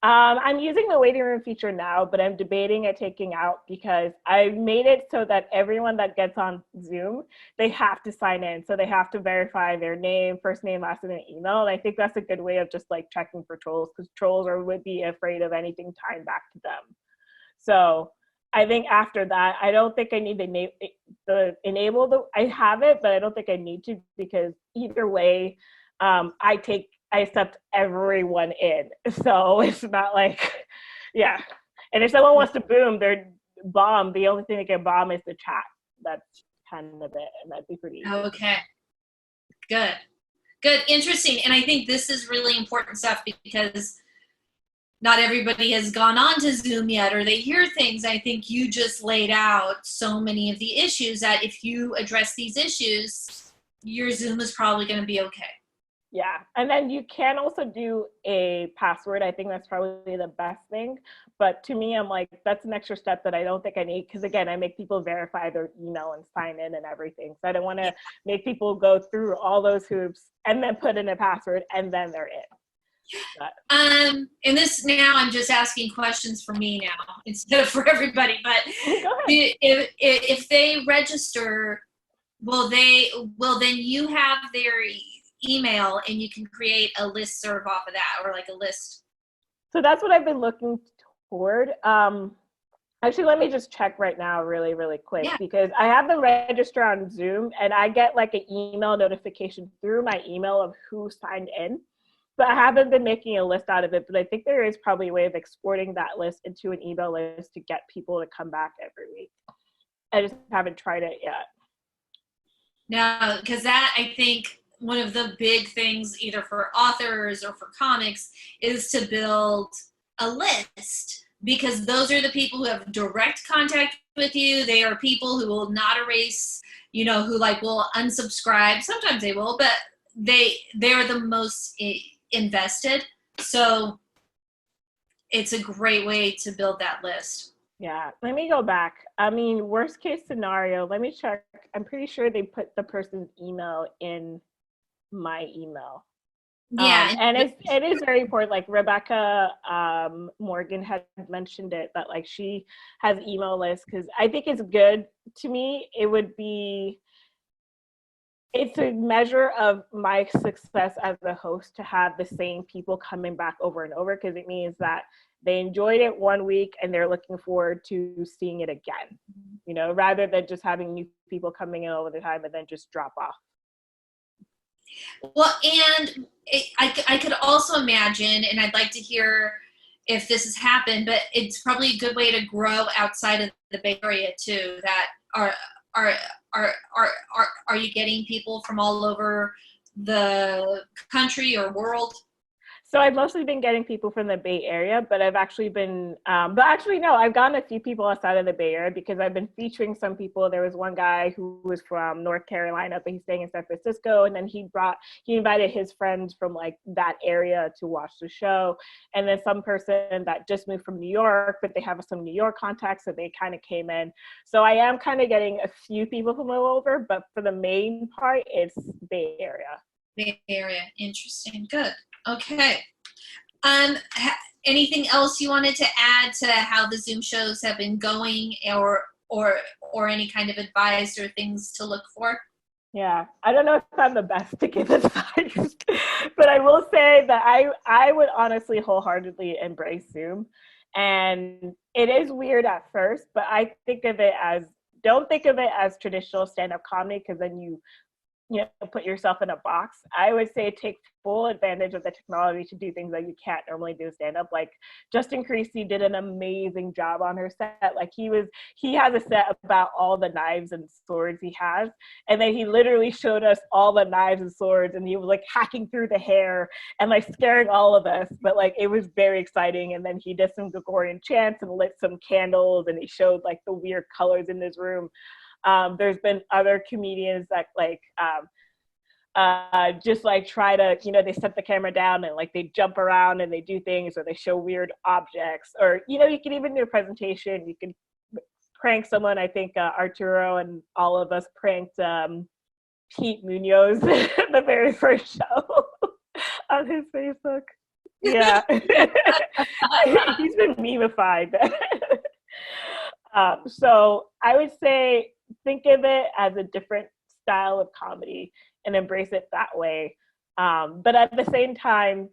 I'm using the waiting room feature now, but I'm debating it taking out because I've made it so that everyone that gets on Zoom, they have to sign in. So they have to verify their name, first name, last name, and email. And I think that's a good way of just like checking for trolls, because trolls would be afraid of anything tying back to them. So I think after that, I don't think I need to enable I have it, but I don't think I need to, because either way, I accept everyone in. So it's not like, yeah. And if someone wants to bomb, the only thing they can bomb is the chat. That's kind of it, and that'd be pretty easy. Okay. Good. Interesting. And I think this is really important stuff because not everybody has gone on to Zoom yet, or they hear things. I think you just laid out so many of the issues that if you address these issues, your Zoom is probably going to be okay. Yeah, and then you can also do a password. I think that's probably the best thing. But to me, I'm like, that's an extra step that I don't think I need, because again, I make people verify their email and sign in and everything. So I don't want to make people go through all those hoops and then put in a password and then they're in. But. And this, now I'm just asking questions for me now instead of for everybody. But if they register, will then you have their email and you can create a listserv off of that, or like a list? So that's what I've been looking toward. Actually, let me just check right now really, really quick, because I have them register on Zoom and I get like an email notification through my email of who signed in. But I haven't been making a list out of it, but I think there is probably a way of exporting that list into an email list to get people to come back every week. I just haven't tried it yet. No, because that, I think, one of the big things, either for authors or for comics, is to build a list, because those are the people who have direct contact with you. They are people who will not erase, who like will unsubscribe. Sometimes they will, but they're the most invested. So it's a great way to build that list. Yeah, let me go back. I mean, worst case scenario, let me check. I'm pretty sure they put the person's email in my email. Yeah. And it is very important. Like Rebecca Morgan had mentioned it, that like she has email lists, because I think it's good. To me, it's a measure of my success as a host to have the same people coming back over and over, because it means that they enjoyed it one week and they're looking forward to seeing it again, rather than just having new people coming in all the time and then just drop off. Well, and I could also imagine, and I'd like to hear if this has happened, but it's probably a good way to grow outside of the Bay Area too. That are are are you getting people from all over the country or world? So I've mostly been getting people from the Bay Area, but I've actually been, no, I've gotten a few people outside of the Bay Area, because I've been featuring some people. There was one guy who was from North Carolina, but he's staying in San Francisco. And then he invited his friends from like that area to watch the show. And then some person that just moved from New York, but they have some New York contacts, so they kind of came in. So I am kind of getting a few people from all over, but for the main part, it's Bay Area. Bay Area, interesting, good. Okay. Anything else you wanted to add to how the Zoom shows have been going, or any kind of advice or things to look for? Yeah, I don't know if I'm the best to give advice, but I will say that I would honestly wholeheartedly embrace Zoom. And it is weird at first, but I think of it as, don't think of it as traditional stand-up comedy, because then you put yourself in a box. I would say take full advantage of the technology to do things that you can't normally do stand up. Like Justin Creasy did an amazing job on her set. Like he has a set about all the knives and swords he has. And then he literally showed us all the knives and swords, and he was like hacking through the hair and like scaring all of us. But like it was very exciting. And then he did some Gregorian chants and lit some candles, and he showed like the weird colors in his room. There's been other comedians that just like try to, they set the camera down and like they jump around and they do things, or they show weird objects, or, you can even do a presentation. You can prank someone. I think Arturo and all of us pranked Pete Munoz the very first show on his Facebook. Yeah. He's been memified. So I would say think of it as a different style of comedy and embrace it that way. But at the same time,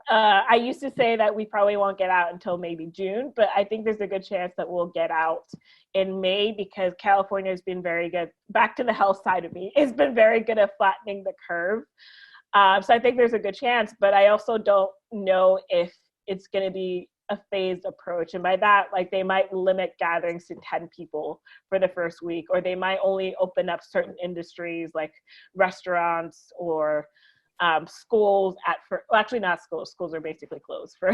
I used to say that we probably won't get out until maybe June, but I think there's a good chance that we'll get out in May, because California has been very good. Back to the health side of me, it's been very good at flattening the curve. So I think there's a good chance, but I also don't know if it's going to be a phased approach. And by that, like they might limit gatherings to 10 people for the first week, or they might only open up certain industries like restaurants or schools actually not schools. Schools are basically closed for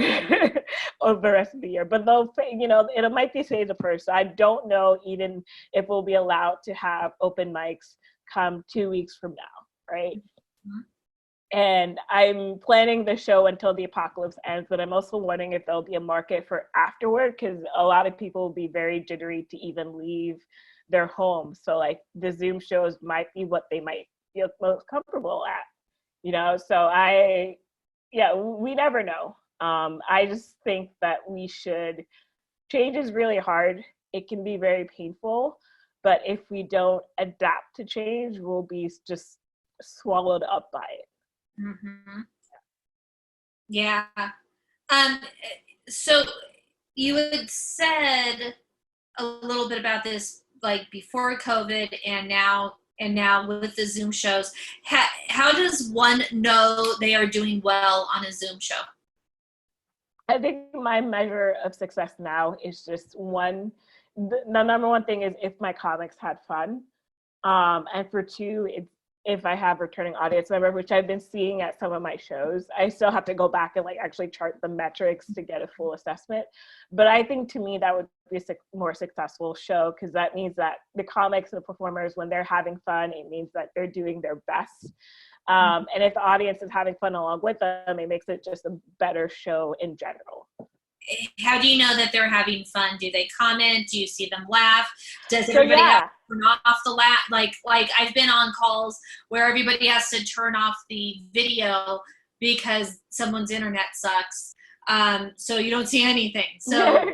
over the rest of the year, but they'll, it might be phased approach. So I don't know even if we'll be allowed to have open mics come 2 weeks from now, right? Mm-hmm. And I'm planning the show until the apocalypse ends, but I'm also wondering if there'll be a market for afterward, because a lot of people will be very jittery to even leave their homes. So like the Zoom shows might be what they might feel most comfortable at, So we never know. I just think that change is really hard. It can be very painful, but if we don't adapt to change, we'll be just swallowed up by it. Mm-hmm. Yeah. So you had said a little bit about this, like before COVID and now with the Zoom shows. How does one know they are doing well on a Zoom show? I think my measure of success now is just the number one thing is if my comics had fun. And for two, it's if I have returning audience member, which I've been seeing at some of my shows, I still have to go back and like actually chart the metrics to get a full assessment. But I think to me that would be a more successful show, because that means that the comics and the performers, when they're having fun, it means that they're doing their best. And if the audience is having fun along with them, it makes it just a better show in general. How do you know that they're having fun? Do they comment? Do you see them laugh? Does everybody have to turn off the laugh? Like I've been on calls where everybody has to turn off the video because someone's internet sucks. So you don't see anything. So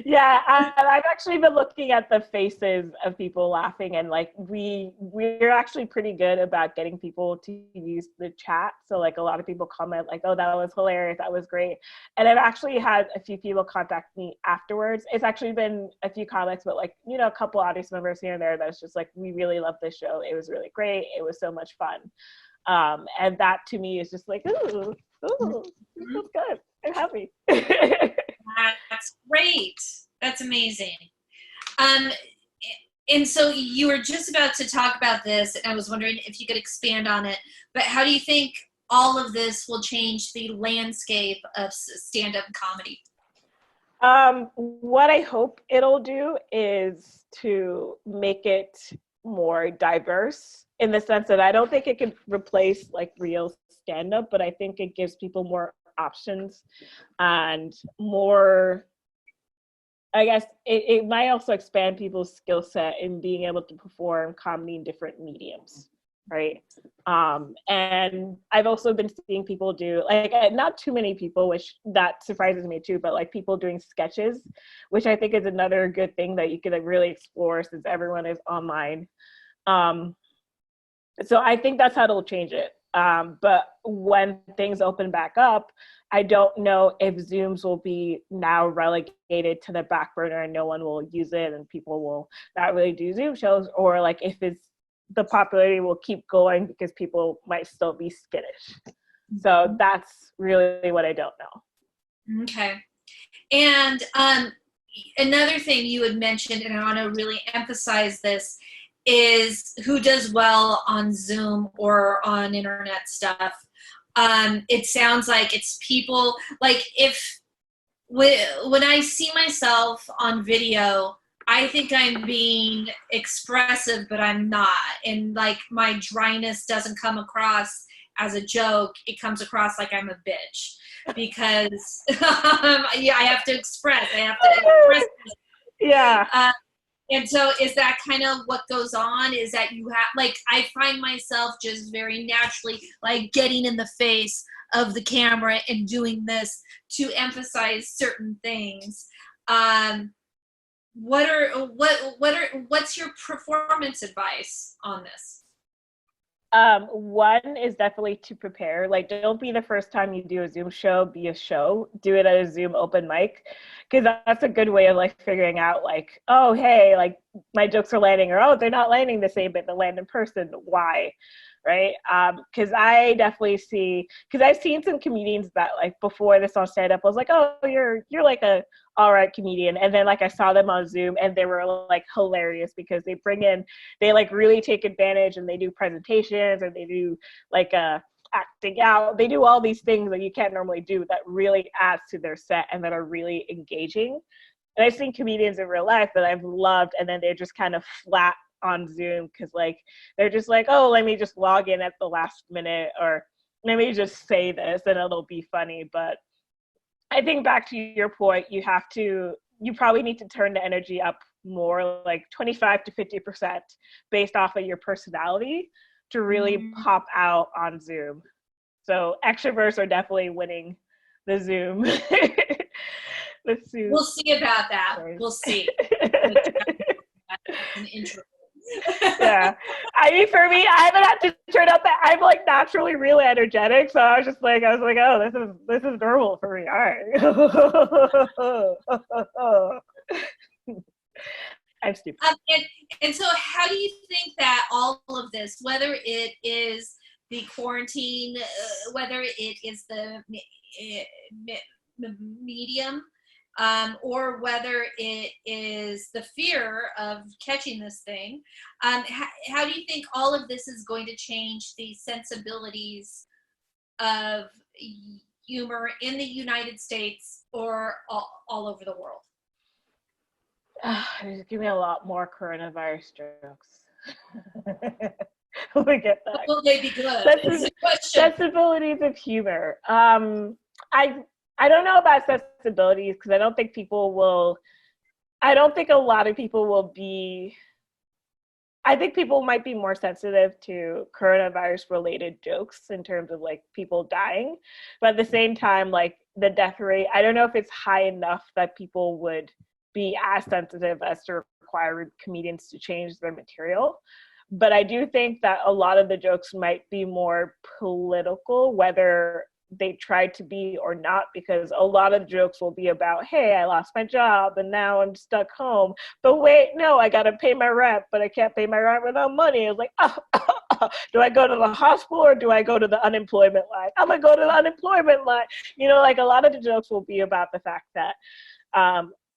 yeah, I've actually been looking at the faces of people laughing, and like we're actually pretty good about getting people to use the chat. So like a lot of people comment like, oh, that was hilarious, that was great. And I've actually had a few people contact me afterwards. It's actually been a few comments, but like, you know, a couple audience members here and there that's just like, we really love this show, it was really great, it was so much fun. And that to me is just like, ooh, that's good. I'm happy. That's great. That's amazing. And so you were just about to talk about this, and I was wondering if you could expand on it. But how do you think all of this will change the landscape of stand-up comedy? What I hope it'll do is to make it more diverse, in the sense that I don't think it could replace like real stand-up, but I think it gives people more options and more, I guess it might also expand people's skill set in being able to perform comedy in different mediums, right? And I've also been seeing people do, like, not too many people, which that surprises me too, but like people doing sketches, which I think is another good thing that you could like really explore since everyone is online. So I think that's how it'll change it. But when things open back up, I don't know if Zooms will be now relegated to the back burner and no one will use it and people will not really do Zoom shows, or like if the popularity will keep going because people might still be skittish. So that's really what I don't know. Okay. And another thing you had mentioned, and I want to really emphasize this, is who does well on Zoom or on internet stuff. It sounds like it's people, like when I see myself on video, I think I'm being expressive, but I'm not. And like my dryness doesn't come across as a joke. It comes across like I'm a bitch because yeah, I have to express. Yeah. And so is that kind of what goes on? Is that you have, like, I find myself just very naturally, like, getting in the face of the camera and doing this to emphasize certain things. What's your performance advice on this? One is definitely to prepare. Like, don't be the first time you do a Zoom show, be a show. Do it at a Zoom open mic, because that's a good way of like figuring out like, oh, hey, like my jokes are landing, or oh, they're not landing the same, but they land in person. Why? Right? Because I definitely see, because I've seen some comedians that like before this on stand up, I was like, oh, you're like a all right comedian, and then like I saw them on Zoom and they were like hilarious because they like really take advantage and they do presentations and they do like acting out, they do all these things that you can't normally do that really adds to their set and that are really engaging. And I've seen comedians in real life that I've loved, and then they're just kind of flat on Zoom because like they're just like, oh, let me just log in at the last minute, or let me just say this and it'll be funny. But I think back to your point, you probably need to turn the energy up more, like 25 to 50% based off of your personality to really pop out on Zoom. So extroverts are definitely winning the Zoom. We'll see about that. Sorry. We'll see. An intro. Yeah, I mean, for me, I haven't had to turn out that I'm like naturally really energetic, so I was like, oh, this is normal for me. All right. I'm stupid. And so, how do you think that all of this, whether it is the quarantine, whether it is the medium, or whether it is the fear of catching this thing. How do you think all of this is going to change the sensibilities of humor in the United States or all over the world? Just give me a lot more coronavirus jokes. We get that. Will they be good? Sensibilities of humor. I don't know about sensibilities because I don't think a lot of people will be. I think people might be more sensitive to coronavirus related jokes in terms of like people dying, but at the same time, like the death rate, I don't know if it's high enough that people would be as sensitive as to require comedians to change their material. But I do think that a lot of the jokes might be more political, whether they try to be or not, because a lot of jokes will be about, hey, I lost my job and now I'm stuck home. But wait, no, I got to pay my rent, but I can't pay my rent without money. It's like, do I go to the hospital or do I go to the unemployment line? I'm going to go to the unemployment line. You know, like a lot of the jokes will be about the fact that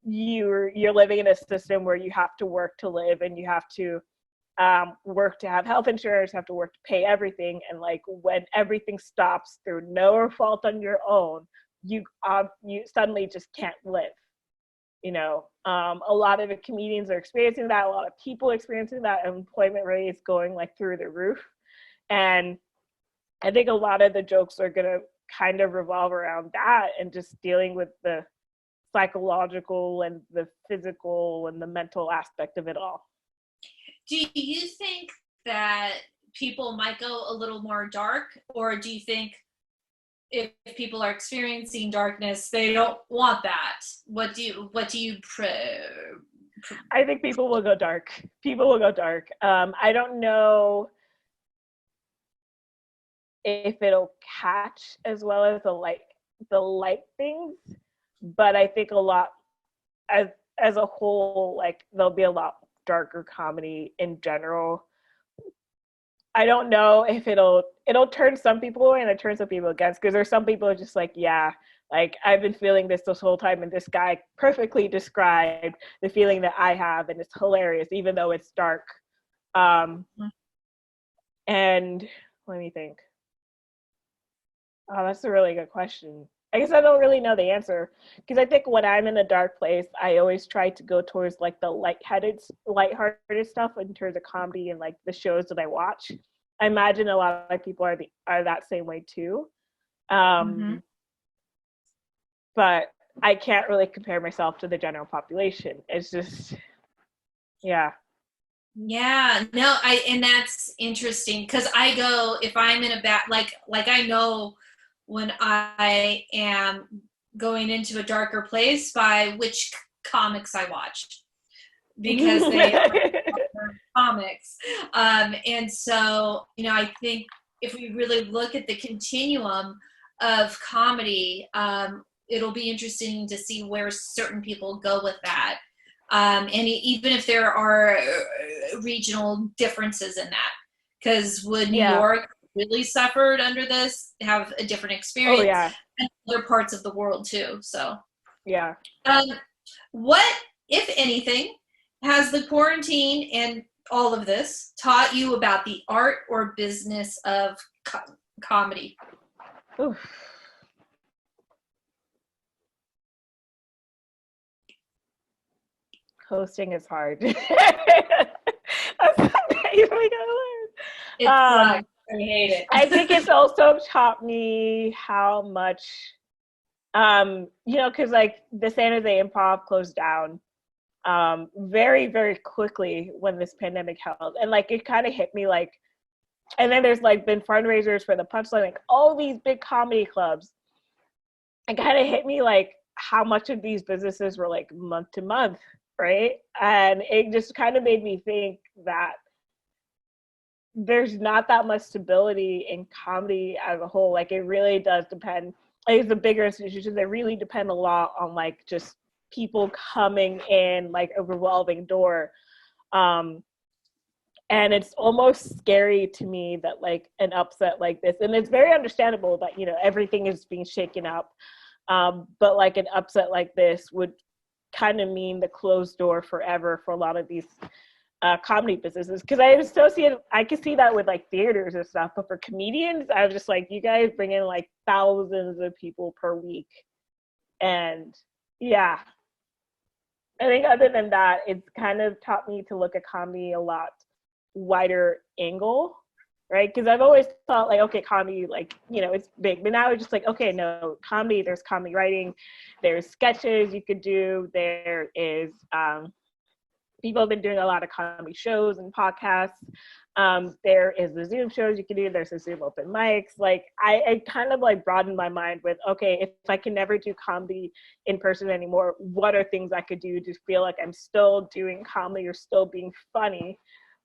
you're living in a system where you have to work to live and you have to work to have health insurance, have to work to pay everything, and like when everything stops through no fault on your own, you suddenly just can't live. You know, a lot of the comedians are experiencing that. A lot of people experiencing that. Employment rate is going like through the roof, and I think a lot of the jokes are gonna kind of revolve around that and just dealing with the psychological and the physical and the mental aspect of it all. Do you think that people might go a little more dark, or do you think if people are experiencing darkness, they don't want that? What do you I think people will go dark. People will go dark. I don't know if it'll catch as well as the light things, but I think a lot as a whole, like there'll be a lot darker comedy in general. I don't know if it'll turn some people away and it turns some people against, because there's some people just like, yeah, like I've been feeling this whole time and this guy perfectly described the feeling that I have and it's hilarious even though it's dark. And let me think. Oh, that's a really good question. I guess I don't really know the answer, because I think when I'm in a dark place, I always try to go towards like the lighthearted stuff in terms of comedy and like the shows that I watch. I imagine a lot of people are that same way too. But I can't really compare myself to the general population. It's just, yeah. Yeah, no, and that's interesting because I go, if I'm in a bad, like I know when I am going into a darker place by which comics I watch, because they are comics. And so, you know, I think if we really look at the continuum of comedy, it'll be interesting to see where certain people go with that. And even if there are regional differences in that, because would New York really suffered under this have a different experience? Oh, yeah. And other parts of the world too. So yeah. What, if anything, has the quarantine and all of this taught you about the art or business of comedy? Oof. Hosting is hard. It sucks. I hate it. I think it's also taught me how much, you know, because like the San Jose Improv closed down very, very quickly when this pandemic held. And like it kind of hit me like, and then there's like been fundraisers for the Punchline, like all these big comedy clubs. It kind of hit me like how much of these businesses were like month to month, right? And it just kind of made me think that there's not that much stability in comedy as a whole. Like it really does depend. Like the bigger institutions, they really depend a lot on like just people coming in like a revolving door. And it's almost scary to me that like an upset like this, and it's very understandable that, you know, everything is being shaken up. But like an upset like this would kind of mean the closed door forever for a lot of these comedy businesses, because I can see that with like theaters and stuff, but for comedians, I was just like, you guys bring in like thousands of people per week, and yeah, I think other than that, it's kind of taught me to look at comedy a lot wider angle, right? Because I've always thought like, okay, comedy, like, you know, it's big, but now it's just like, okay, no, comedy, there's comedy writing, there's sketches you could do, there is people have been doing a lot of comedy shows and podcasts. There is the Zoom shows you can do. There's the Zoom open mics. Like I kind of like broadened my mind with, okay, if I can never do comedy in person anymore, what are things I could do to feel like I'm still doing comedy or still being funny,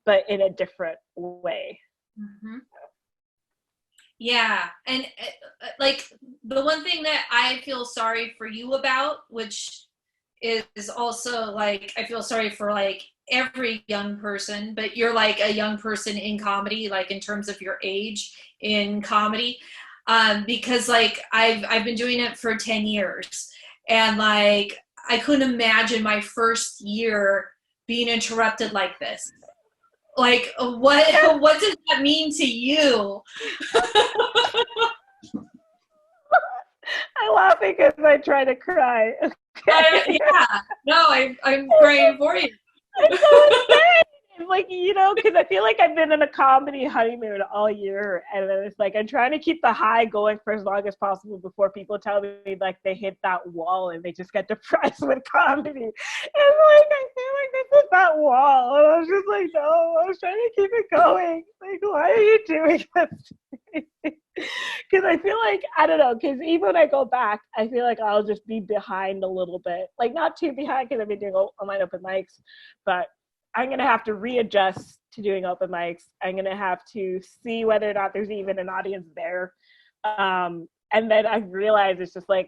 but in a different way. Mm-hmm. Yeah. And like the one thing that I feel sorry for you about, which is also like, I feel sorry for like every young person, but you're like a young person in comedy, like in terms of your age in comedy. Because like I've been doing it for 10 years, and like I couldn't imagine my first year being interrupted like this. Like what does that mean to you? I laugh because I try to cry. Yeah, no, I'm praying for you. It's so insane. Like, you know, because I feel like I've been in a comedy honeymoon all year, and then it's like I'm trying to keep the high going for as long as possible before people tell me like they hit that wall and they just get depressed with comedy. And like I feel like this is that wall, and I was just like, no, I was trying to keep it going. Like, why are you doing this? Because I feel like, I don't know, because even when I go back, I feel like I'll just be behind a little bit. Like, not too behind, because I've been doing online open mics, but I'm going to have to readjust to doing open mics. I'm going to have to see whether or not there's even an audience there. And then I realized it's just like,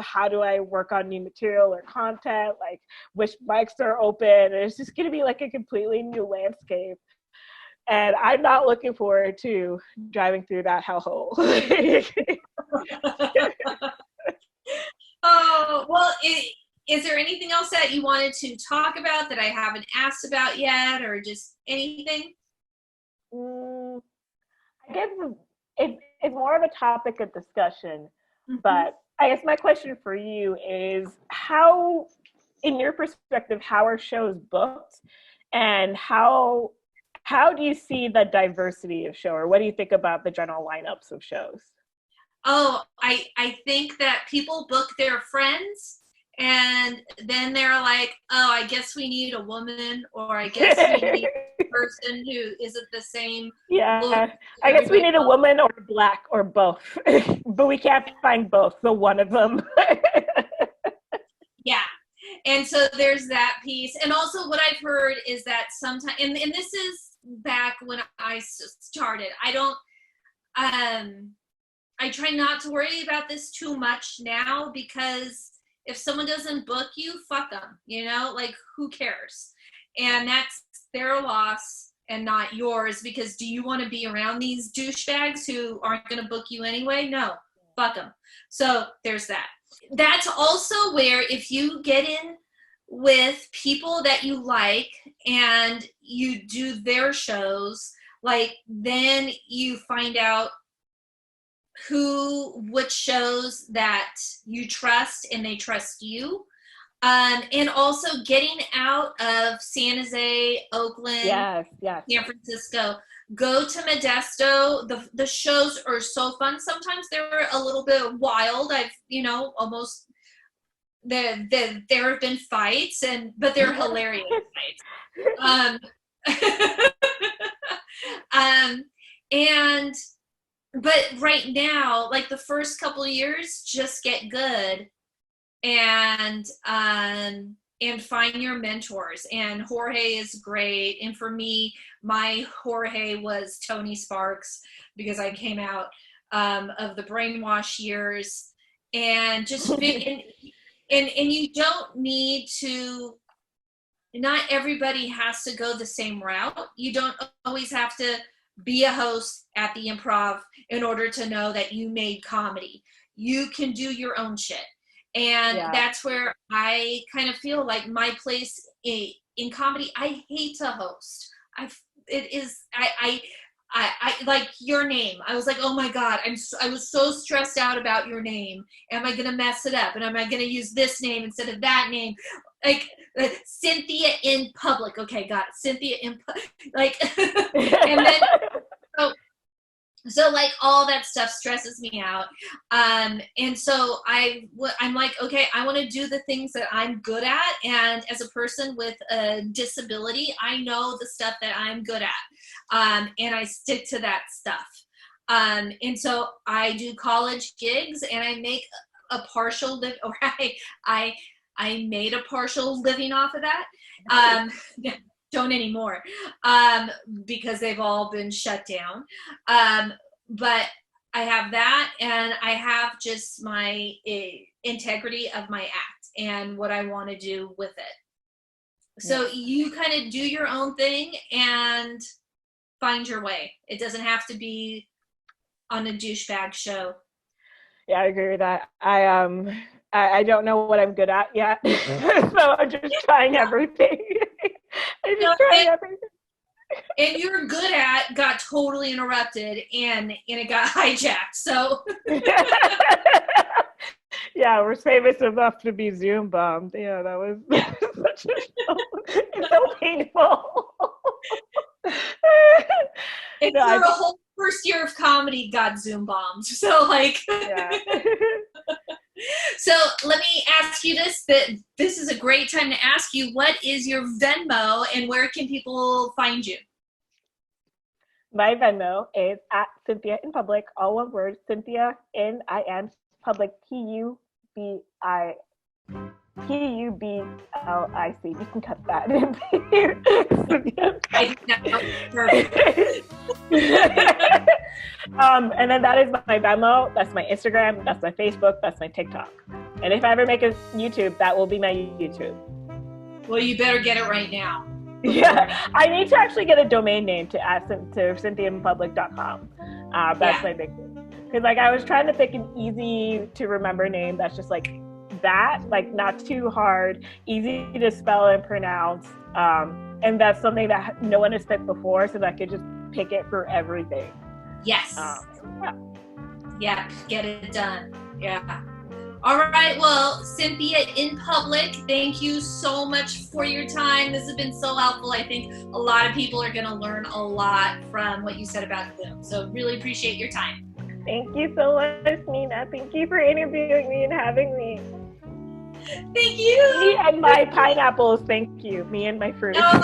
how do I work on new material or content? Like, which mics are open? And it's just going to be like a completely new landscape. And I'm not looking forward to driving through that hellhole. Oh, well, is there anything else that you wanted to talk about that I haven't asked about yet, or just anything? I guess it's more of a topic of discussion, Mm-hmm. but I guess my question for you is, how, in your perspective, how are shows booked, and how do you see the diversity of show, or what do you think about the general lineups of shows? Oh, I think that people book their friends, and then they're like, oh, I guess we need a woman, or I guess we need a person who isn't the same. Yeah, I guess we need a woman or black or both, but we can't find both, so one of them. Yeah. And so there's that piece. And also what I've heard is that sometimes, and this is back when I started, I try not to worry about this too much now, because if someone doesn't book you, fuck them, you know, like who cares? And that's their loss and not yours, because do you want to be around these douchebags who aren't going to book you anyway? No, fuck them. So there's that. That's also where if you get in with people that you like and you do their shows, like then you find out which shows that you trust and they trust you. And also getting out of San Jose, Oakland, yes. San Francisco, go to Modesto. The shows are so fun. Sometimes they're a little bit wild. I've, almost, there have been fights, but they're hilarious fights. But right now, like the first couple of years, just get good and find your mentors. And Jorge is great. And for me, my Jorge was Tony Sparks, because I came out of the brainwash years, and just and you don't need to. Not everybody has to go the same route. You don't always have to be a host at the Improv in order to know that you made comedy. you can do your own shit. And that's where I kind of feel like my place in comedy. I hate to host. I like your name. I was like, oh my God, I was so stressed out about your name. Am I going to mess it up? And am I going to use this name instead of that name? Like Cynthia in public. Okay, got it. Cynthia in like, and then so like all that stuff stresses me out. And so I'm like, okay, I want to do the things that I'm good at. And as a person with a disability, I know the stuff that I'm good at. And I stick to that stuff. And so I do college gigs, and I make a partial I made a partial living off of that. Don't anymore, because they've all been shut down. But I have that, and I have just my integrity of my act and what I want to do with it. So you kind of do your own thing and find your way. It doesn't have to be on a douchebag show. Yeah, I agree with that. I don't know what I'm good at yet, so I'm just trying everything. And you're good at got totally interrupted, and it got hijacked. So yeah, we're famous enough to be Zoom bombed. Yeah, that was such it's so painful. And for a whole first year of comedy got Zoom bombed. So like So let me ask you this, that this is a great time to ask you, what is your Venmo and where can people find you? My Venmo is at Cynthia in Public, all one word, Cynthia in IN Public, PUBLIC. You can cut that. And then that is my Venmo, that's my Instagram, that's my Facebook, that's my TikTok. And if I ever make a YouTube, that will be my YouTube. Well, you better get it right now. Yeah, I need to actually get a domain name to CynthiaInPublic.com. That's my big thing. Because like I was trying to think an easy to remember name that's just like that, like not too hard, easy to spell and pronounce. And that's something that no one has picked before, so that I could just pick it for everything. Yes. Yeah, get it done. Yeah. All right. Well, Cynthia in Public, thank you so much for your time. This has been so helpful. I think a lot of people are going to learn a lot from what you said about Zoom. So really appreciate your time. Thank you so much, Nina. Thank you for interviewing me and having me. Thank you. Me and my pineapples, thank you. Me and my fruit. Oh,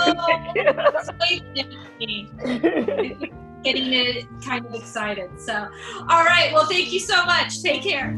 getting it kind of excited. So, all right. Well, thank you so much. Take care.